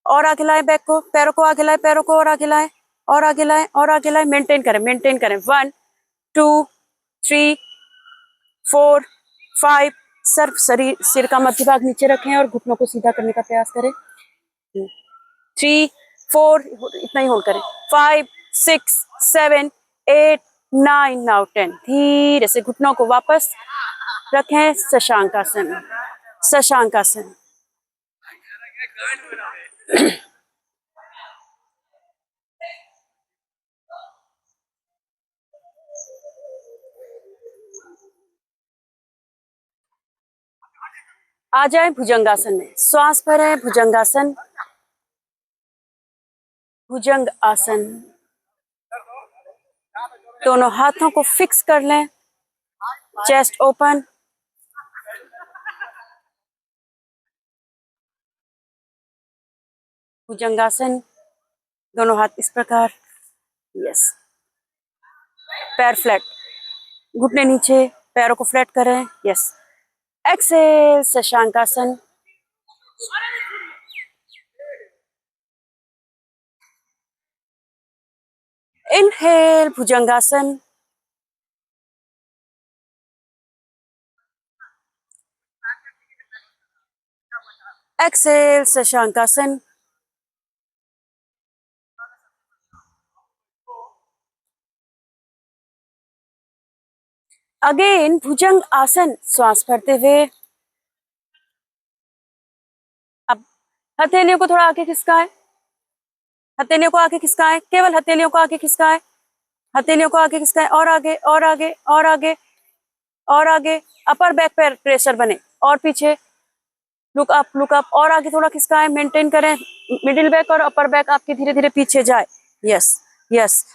और आगे लाएं, बैक को, पैरों को आगे लाएं, पैरों को और आगे लाएं, और आगे लाएं, और आगे लाएं, मेंटेन करें, मेंटेन करें। 1 2 3 4 5। सिर का मध्य भाग नीचे रखें और घुटनों को सीधा करने का प्रयास करें। 3 4, इतना ही होल्ड करें। 5 6 7 8 9 नाउ 10। धीरे से घुटनों को वापस रखें, शशांकासन, शशांकासन। आ जाए भुजंगासन में, श्वास भरें, भुजंगासन, भुजंग आसन। दोनों हाथों को फिक्स कर लें, चेस्ट ओपन, भुजंगासन, दोनों हाथ इस प्रकार, यस, पैर फ्लैट, घुटने नीचे, पैरों को फ्लैट करें, यस। एक्सेल, शशांकासन। इनहेल, भुजंगासन। एक्सेल, शशांकासन। अगेन भुजंग आसन, श्वास भरते हुए। अब हथेलियों को थोड़ा आगे खिसकाएं, हथेलियों को आगे खिसकाएं, केवल हथेलियों को आगे खिसकाएं, हथेलियों को आगे खिसकाएं, और आगे, और आगे, और आगे, और आगे। अपर बैक पर प्रेशर बने, और पीछे, लुक अप, और आगे थोड़ा खिसकाएं, मेंटेन करें। मिडिल बैक और अपर बैक आपके धीरे धीरे पीछे जाए, यस, यस,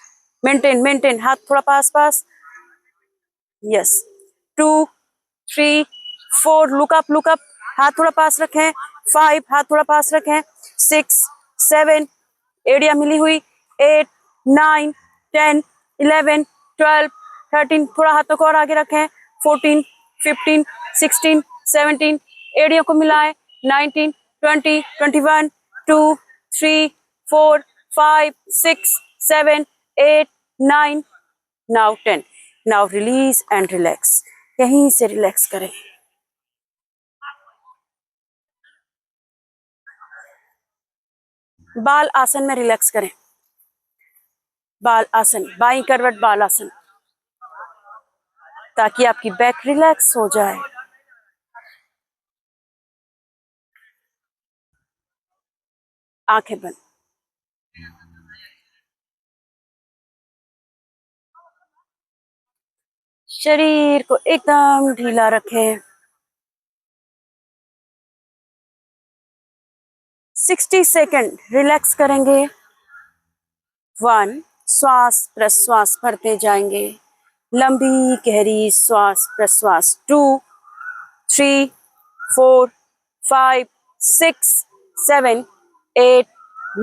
मेंटेन, मेंटेन, हाथ थोड़ा पास पास, यस। 2 3 4, लुक अप, हाथ थोड़ा पास रखें। 5, हाथ थोड़ा पास रखें। 6 7, एड़ियां मिली हुई। 8 9 10 11 12 13, थोड़ा हाथों को और आगे रखें। 14 15 16 17, एड़ियों को मिलाएं। 19 20 21 2 3 4 5 6 7 8 9 now 10। Now release and relax, यहीं से रिलैक्स करें। बाल आसन में रिलैक्स करें, बाल आसन, बाई करवट बाल आसन, ताकि आपकी बैक रिलैक्स हो जाए। आंखें बंद, शरीर को एकदम ढीला रखें। 60 सेकंड रिलैक्स करेंगे। 1 श्वास प्रश्वास भरते जाएंगे। लंबी गहरी श्वास प्रश्वास। 2, 3, 4, 5, 6, 7, 8,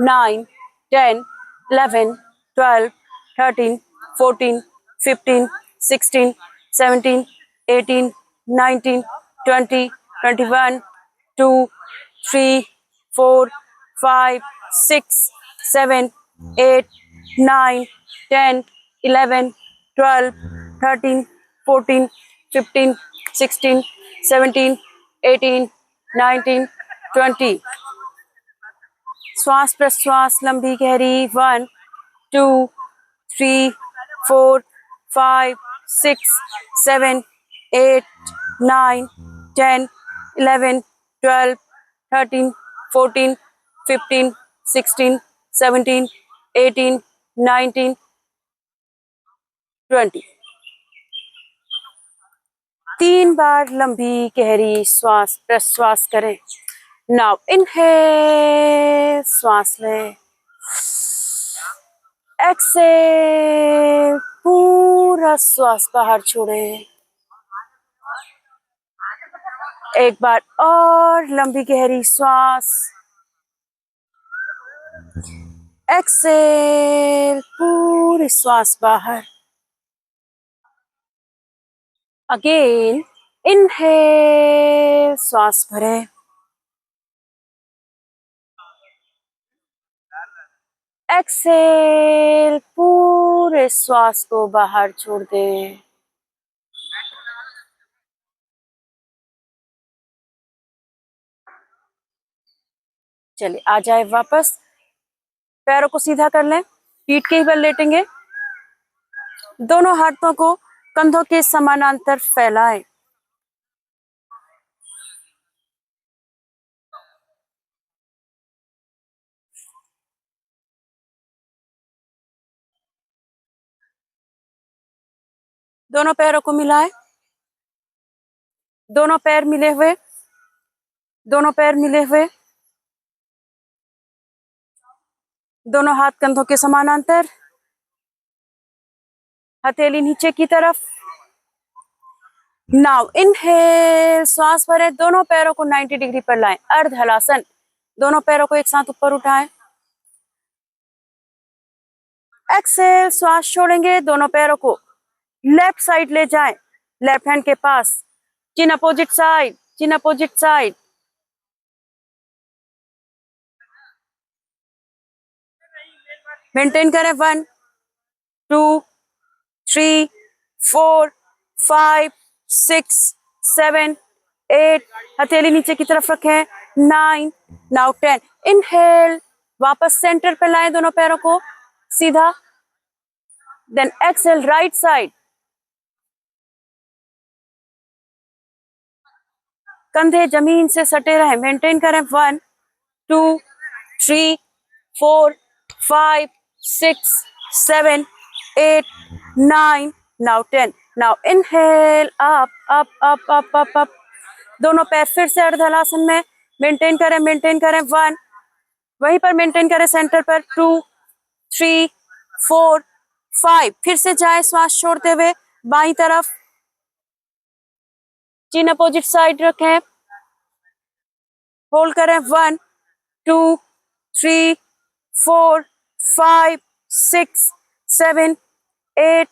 9, 10, 11, 12, 13, 14, 15, 16, 17, 18, 19, 20, 21, 2, 3, 4, 5, 6, 7, 8, 9, 10, 11, 12, 13, 14, 15, 16, 17, 18, 19, 20। श्वास प्रश्वास लंबी गहरी। 1, 2, 3, 4, 5, 6, 7, 8, 9, 10, 11, 12, 13, 14, 15, 16, 17, 18, 19, 20। 3 बार लंबी गहरी श्वास प्रश्वास करें। नाउ इनहेल, श्वास लें। एक्सेल, पूरा श्वास बाहर छोड़ें। एक बार और लंबी गहरी श्वास। एक्सेल, पूरी श्वास बाहर। अगेन इनहेल, श्वास भरें। एक्सेल, पूरे श्वास को बाहर छोड़ दें। चलिए आ जाए वापस। पैरों को सीधा कर लें, पीठ के ही बल लेटेंगे। दोनों हाथों को कंधों के समानांतर फैलाएं। दोनों पैरों को मिलाएं। दोनों पैर मिले हुए, दोनों पैर मिले हुए। दोनों हाथ कंधों के समानांतर, हथेली नीचे की तरफ। नाउ इनहेल, श्वास भरें। दोनों पैरों को 90 डिग्री पर लाएं, अर्ध हलासन। दोनों पैरों को एक साथ ऊपर उठाएं। एक्सेल, श्वास छोड़ेंगे। दोनों पैरों को लेफ्ट साइड ले जाएं, लेफ्ट हैंड के पास। चिन अपोजिट साइड, चिन अपोजिट साइड। मेंटेन करें। 1, 2, 3, 4, 5, 6, 7, 8। हथेली नीचे की तरफ रखें। 9, नाउ 10। इनहेल, वापस सेंटर पे लाएं दोनों पैरों को सीधा। Then exhale, right side. कंधे जमीन से सटे रहें, मेंटेन करें। 1, 2, 3, 4, 5, 6, 7, 8, 9, now 10। Now inhale, up up up up up up. दोनों पैर फिर से अर्धहलासन में, मेंटेन करें, मेंटेन करें। 1, वहीं पर मेंटेन करें सेंटर पर। 2, 3, 4, 5। फिर से जाए श्वास छोड़ते हुए बाईं तरफ। चिन अपोजिट साइड रखें, होल्ड करें। 1, 2, 3, 4, 5, 6, 7, 8,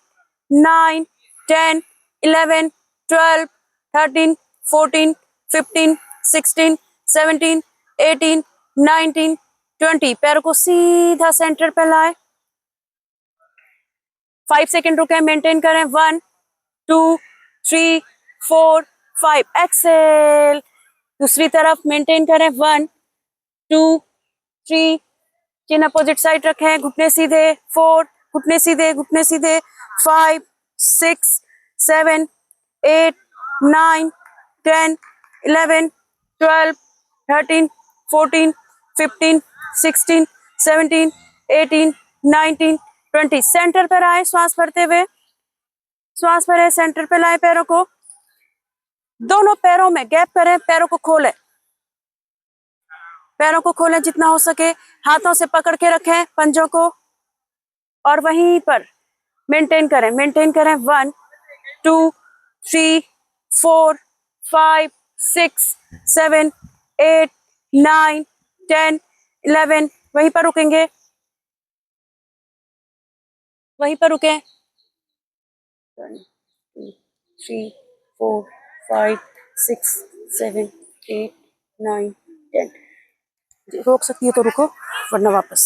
9, 10, 11, 12, 13, 14, 15, 16, 17, 18, 19, 20। पैरों को सीधा सेंटर पे लाए। 5 सेकेंड रुके, मेंटेन करें। 1, 2, 3, 4, 5। एक्सेल, दूसरी तरफ मेंटेन करें। 1, 2, 3। चिन अपोजिट साइड रखें, घुटने सीधे। 4, घुटने सीधे, घुटने सीधे। 5, 6, 7, 8, 9, 10, 11, 12, 13, 14, 15, 16, 17, 18, 19, 20। सेंटर पर आए श्वास भरते हुए। श्वास भरे, सेंटर पे लाए पैरों को। दोनों पैरों में गैप करें, पैरों को खोलें। पैरों को खोलें जितना हो सके। हाथों से पकड़ के रखें पंजों को। और वहीं पर मेंटेन करें 1 2 3 4 5 6 7 8 9 10 11 वहीं पर रुकेंगे, वहीं पर रुके 1 2 3 4 5 6 7 8 9 10 रोक सकती है तो रुको वरना वापस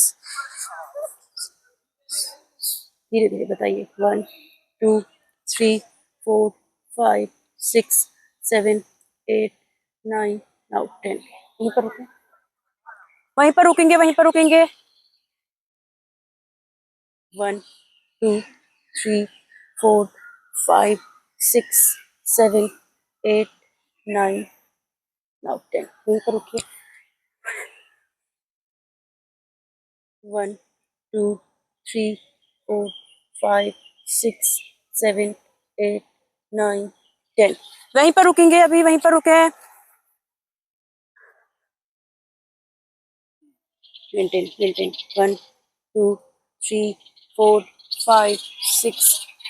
धीरे धीरे बताइए 1 2 3 4 5 6 7 8 9 नाउ 10 वहीं पर रुके, वहीं पर रुकेंगे, वहीं पर रुकेंगे 1 2 3 4 5 6 7 8 9 नाउ 10 वहीं पर रुकिए 1 2 3 4 5 6 7 8 9 10 वहीं पर रुकेंगे, अभी वहीं पर रुके मेंटेन मेंटेन 1 2 3 4 5 6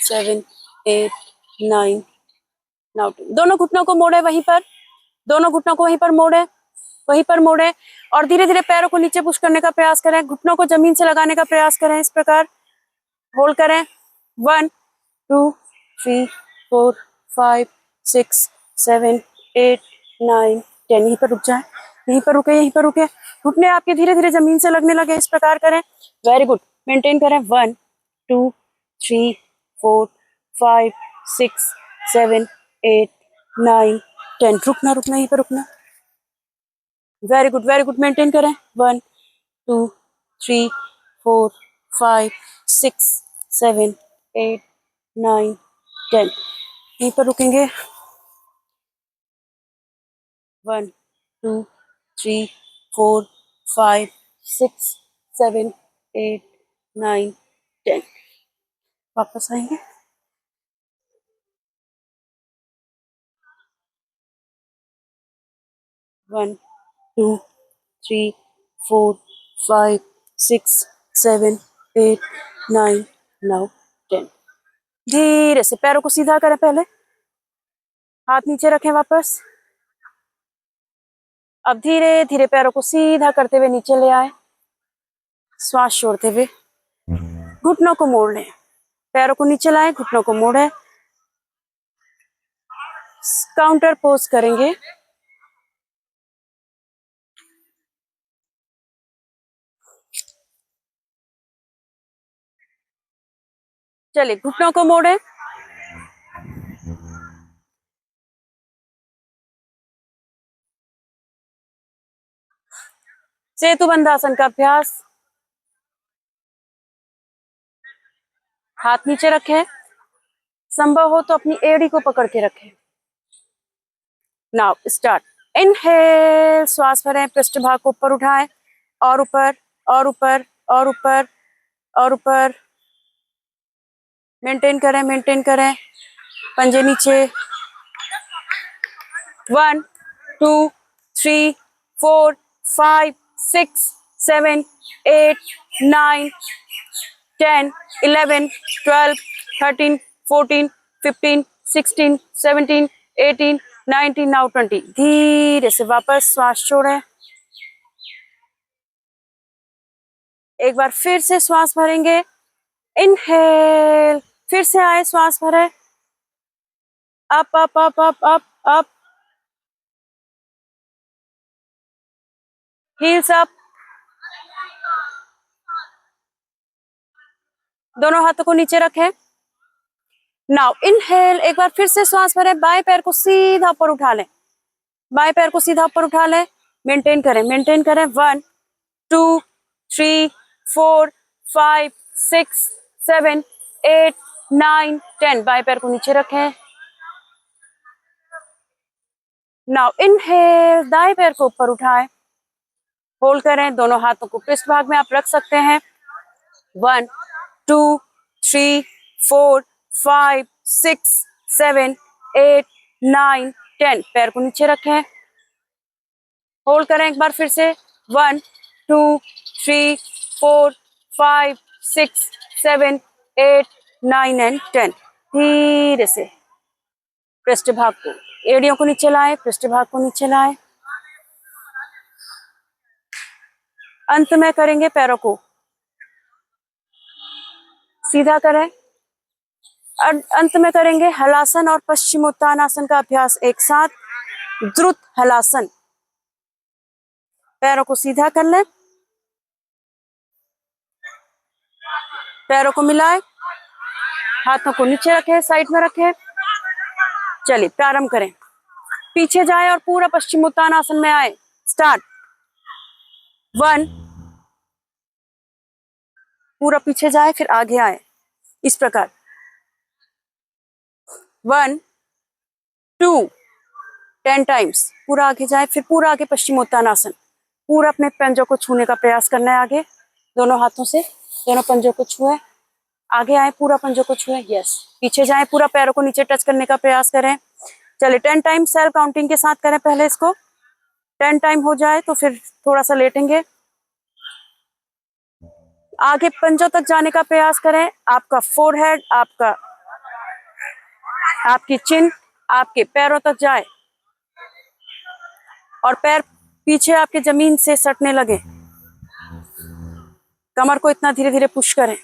7 8 9 नाउ 10 दोनों घुटनों को मोड़े, वहीं पर दोनों घुटनों को वहीं पर मोड़े, वहीं पर मोड़े और धीरे धीरे पैरों को नीचे पुश करने का प्रयास करें, घुटनों को जमीन से लगाने का प्रयास करें, इस प्रकार होल्ड करें 1 2 3 4 5 6 7 8 9 10 यहीं पर रुक जाए, यहीं पर रुके, यहीं पर रुके, घुटने आपके धीरे धीरे जमीन से लगने लगे, इस प्रकार करें, वेरी गुड, मेंटेन करें 1 2 3 4 5 6 7 8 9 10 रुकना रुकना, यहीं पर रुकना, वेरी गुड, मेंटेन करें 1 2 3 4 5 6 7 8 9 10 यहीं पर रुकेंगे 1 2 3 4 5 6 7 8 9 10 वापस आएंगे 1 2 3 4 5 6 7 8 9 नाउ 10 धीरे से पैरों को सीधा करें, पहले हाथ नीचे रखें, वापस अब धीरे धीरे पैरों को सीधा करते हुए नीचे ले आए, श्वास छोड़ते हुए घुटनों को मोड़ लें, पैरों को नीचे लाएं, घुटनों को मोड़े, काउंटर पोज करेंगे, चलिए घुटनों को मोड़े, सेतुबंधासन का अभ्यास, हाथ नीचे रखें, संभव हो तो अपनी एड़ी को पकड़ के रखें। नाउ स्टार्ट, इनहेल, श्वास भरें, पृष्ठभाग को ऊपर उठाएं और ऊपर और ऊपर और ऊपर और ऊपर, मेंटेन करें, पंजे नीचे 1 2 3 4 5 6 7 8 9 10 11 12 13 14 15 16 17 18 19 नाउ 20 धीरे से वापस श्वास छोड़ें, एक बार फिर से श्वास भरेंगे, इनहेल, फिर से आए, श्वास भरें, up up up up up up, heels up, दोनों हाथों को नीचे रखें, नाउ इनहेल, एक बार फिर से श्वास भरें, बाएं पैर को सीधा ऊपर उठा लें, बाएं पैर को सीधा ऊपर उठा लें, मेंटेन करें 1 2 3 4 5 6 7 8 9 10 बाएं पैर को नीचे रखें, नाउ इनहेल, दाएं पैर को ऊपर उठाएं, होल्ड करें, दोनों हाथों को पृष्ठ भाग में आप रख सकते हैं, 1 2 3 4 5 6 7 8 9 10 पैर को नीचे रखें, होल्ड करें, एक बार फिर से 1 2 3 4 5 6 7, 8, 9 एंड 10। धीरे से पृष्ठभाग को, एड़ियों को नीचे लाए, पृष्ठभाग को नीचे लाए। अंत में करेंगे पैरों को सीधा करें। अंत में करेंगे हलासन और पश्चिमोत्तानासन का अभ्यास एक साथ। द्रुत हलासन, पैरों को सीधा कर लें, पैरों को मिलाए, हाथों को नीचे रखें, साइड में रखें। चलिए प्रारंभ करें। पीछे जाए और पूरा पश्चिमोत्तानासन में आए। स्टार्ट। 1, पूरा पीछे जाए फिर आगे आए, इस प्रकार। 1, 2, 10 टाइम्स। पूरा आगे जाए, फिर पूरा आगे पश्चिमोत्तानासन। पूरा अपने पंजों को छूने का प्रयास करना है आगे, दोनों हाथों से दोनों पंजों को छुए, आगे आए, पूरा पंजों को छुए। यस। पीछे जाए, पूरा पैरों को नीचे टच करने का प्रयास करें। चलिए 10 टाइम सेल्फ काउंटिंग के साथ करें पहले इसको। 10 टाइम हो जाए तो फिर थोड़ा सा लेटेंगे, आगे पंजों तक जाने का प्रयास करें। आपका फोरहेड, आपकी चिन आपके पैरों तक जाए और पैर पीछे आपके जमीन से सटने लगे। कमर को इतना धीरे धीरे पुश करें।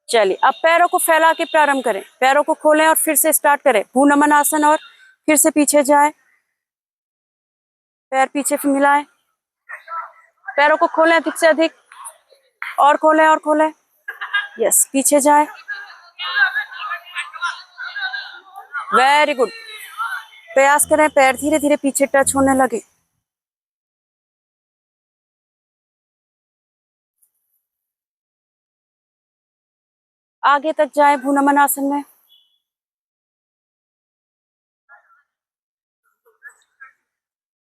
चलिए अब पैरों को फैला के प्रारंभ करें। पैरों को खोलें और फिर से स्टार्ट करें भूनमन आसन, और फिर से पीछे जाए, पैर पीछे फिर मिलाएं, पैरों को खोलें अधिक से अधिक, और खोलें और खोलें। यस। पीछे जाए, वेरी गुड। प्रयास करें पैर धीरे धीरे पीछे टच होने लगे। आगे तक जाए भूनमन आसन में।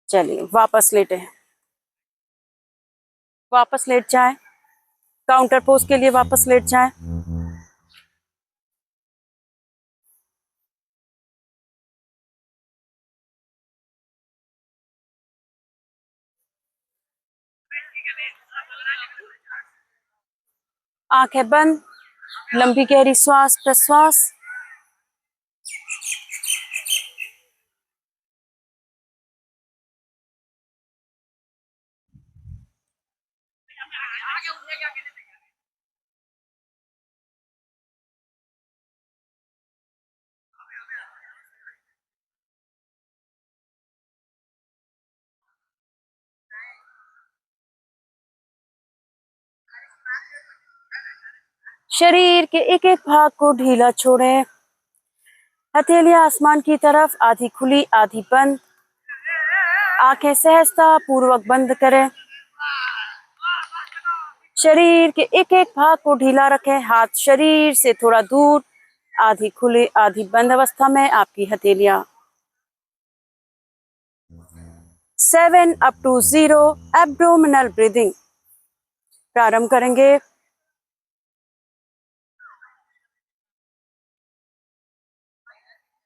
चलिए वापस लेटे हैं, वापस लेट जाए, काउंटर पोज के लिए वापस लेट जाए। आंखें बंद, लंबी गहरी श्वास प्रश्वास। शरीर के एक एक भाग को ढीला छोड़ें। हथेलियां आसमान की तरफ, आधी खुली आधी बंद। आंखें सहजता पूर्वक बंद करें। शरीर के एक एक भाग को ढीला रखें, हाथ शरीर से थोड़ा दूर, आधी खुली आधी बंद अवस्था में आपकी हथेलियां। 7 अप टू 0 एब्डोमिनल ब्रीदिंग। प्रारंभ करेंगे।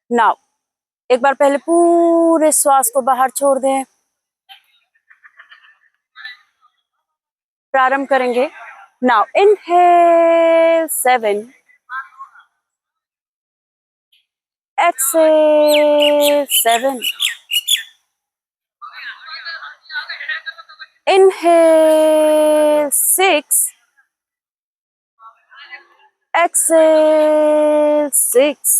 नाउ एक बार पहले पूरे श्वास को बाहर छोड़ दें। प्रारंभ करेंगे। Now inhale 7, exhale 7, inhale 6, exhale 6,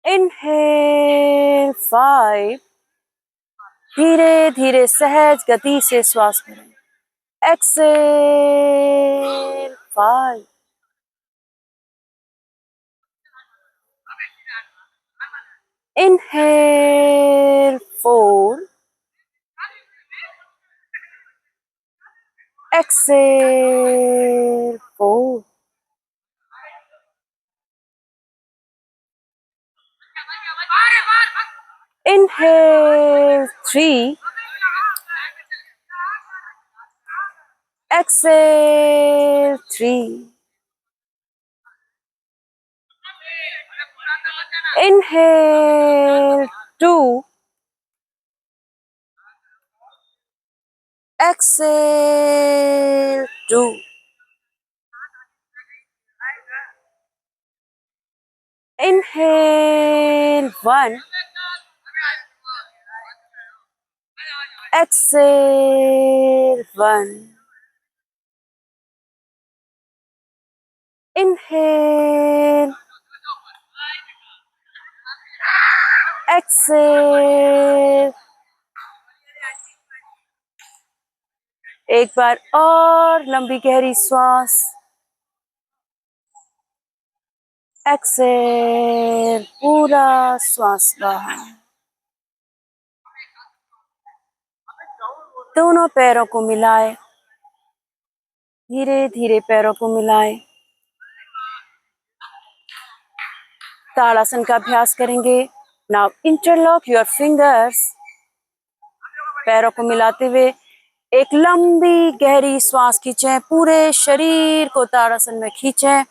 inhale 5, धीरे धीरे सहज गति से श्वास भरें। exhale 5, inhale 4, exhale 4, inhale 3, exhale 3, Inhale, 2. Exhale, 2. Inhale, 1. Exhale, 1. Inhale, exhale. एक बार और लंबी गहरी श्वास। एक्सेल, पूरा श्वास बाहर। दोनों पैरों को मिलाए, धीरे धीरे पैरों को मिलाए। ताड़ासन का अभ्यास करेंगे। Now interlock your fingers. पैरों को मिलाते हुए एक लंबी गहरी श्वास खींचें, पूरे शरीर को ताड़ासन में खींचें।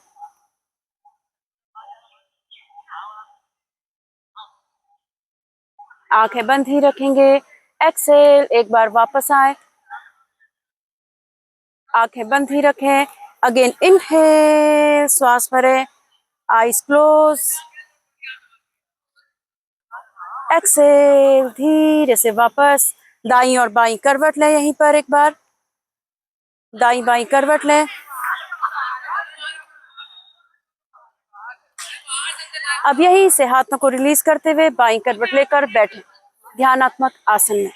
आंखें बंद ही रखेंगे। एक्सेल, एक बार वापस आए, आंखें बंद ही रखें। अगेन इनहेल, श्वास भरें, आईज क्लोज। एक्सेल, धीरे से वापस। दाईं और बाईं करवट लें, यहीं पर एक बार दाईं बाईं करवट लें। अब यहीं से हाथों को रिलीज करते हुए बाईं करवट लेकर बैठें ध्यानात्मक आसन में।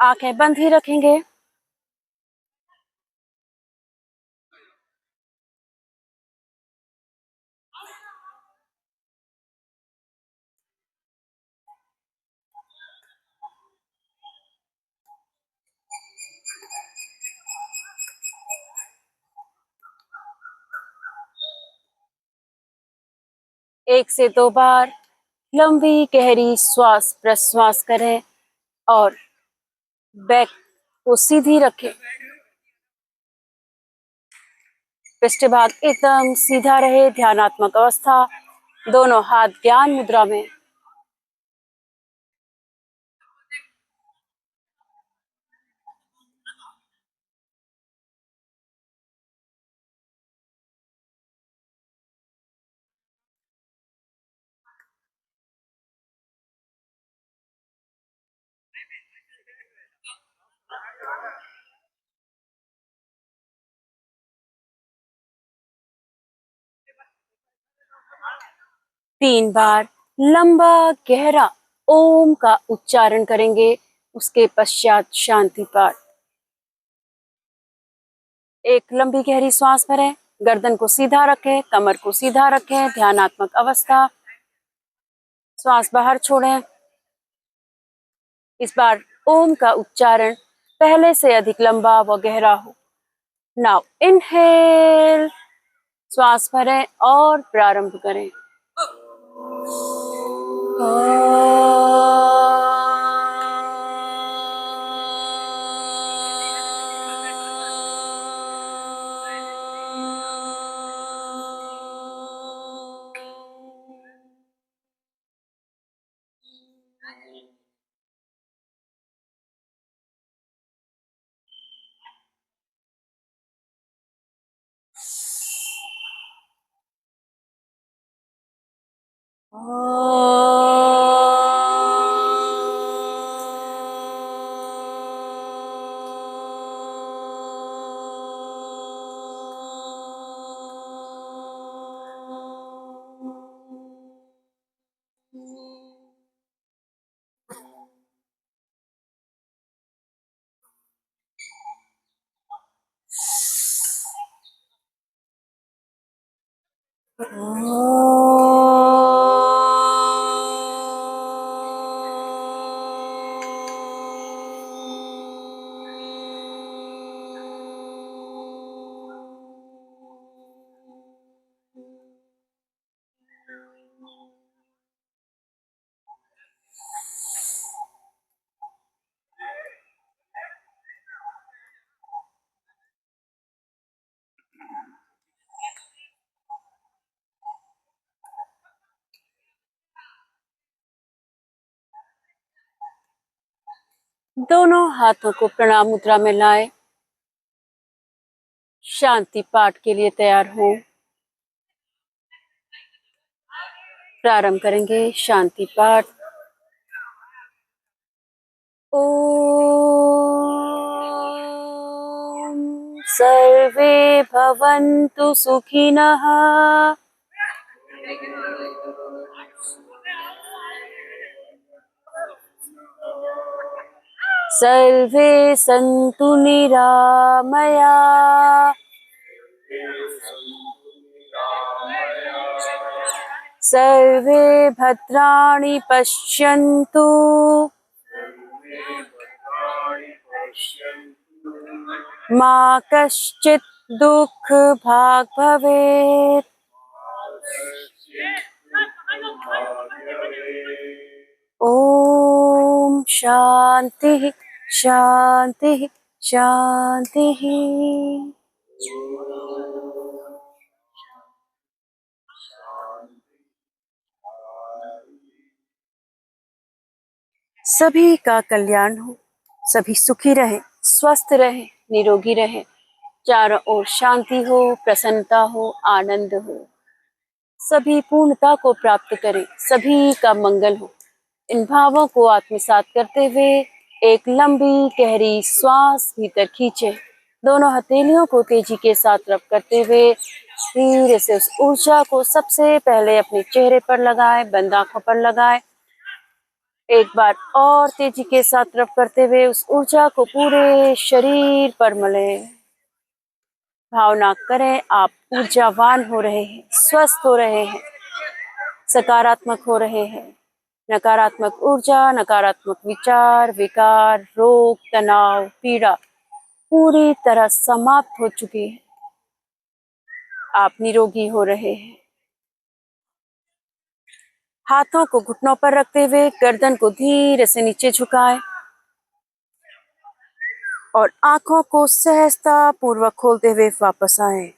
आंखें बंद ही रखेंगे। एक से दो बार लंबी गहरी श्वास प्रश्वास करें और बैक को सीधी रखें। पृष्ठभाग एकदम सीधा रहे, ध्यानात्मक अवस्था। दोनों हाथ ज्ञान मुद्रा में। तीन बार लंबा गहरा ओम का उच्चारण करेंगे, उसके पश्चात शांति पाठ। एक लंबी गहरी श्वास भरें, गर्दन को सीधा रखें, कमर को सीधा रखें, ध्यानात्मक अवस्था। श्वास बाहर छोड़ें। इस बार ओम का उच्चारण पहले से अधिक लंबा व गहरा हो। नाउ इनहेल, श्वास भरें और प्रारंभ करें। दोनों हाथों को प्रणाम मुद्रा में लाएं। शांति पाठ के लिए तैयार हो। प्रारंभ करेंगे शांति पाठ। ओम सर्वे भवन्तु सुखिनः। सर्वे सन्तु निरामया। सर्वे भद्राणि पश्यन्तु मा कश्चित् दुःख भाग् भवेत्। ओम शांति शांति शांति। सभी का कल्याण हो, सभी सुखी रहे, स्वस्थ रहे, निरोगी रहे, चारों ओर शांति हो, प्रसन्नता हो, आनंद हो, सभी पूर्णता को प्राप्त करें, सभी का मंगल हो। इन भावों को आत्मसात करते हुए एक लंबी गहरी श्वास भीतर खींचे। दोनों हथेलियों को तेजी के साथ रब करते हुए धीरे से उस ऊर्जा को सबसे पहले अपने चेहरे पर लगाएं, बंद आंखों पर लगाएं। एक बार और तेजी के साथ रब करते हुए उस ऊर्जा को पूरे शरीर पर मलें। भावना करें आप ऊर्जावान हो रहे हैं, स्वस्थ हो रहे हैं, सकारात्मक हो रहे हैं। नकारात्मक ऊर्जा, नकारात्मक विचार, विकार, रोग, तनाव, पीड़ा पूरी तरह समाप्त हो चुकी है। आप निरोगी हो रहे हैं। हाथों को घुटनों पर रखते हुए गर्दन को धीरे से नीचे झुकाएं और आंखों को सहजता पूर्वक खोलते हुए वापस आए।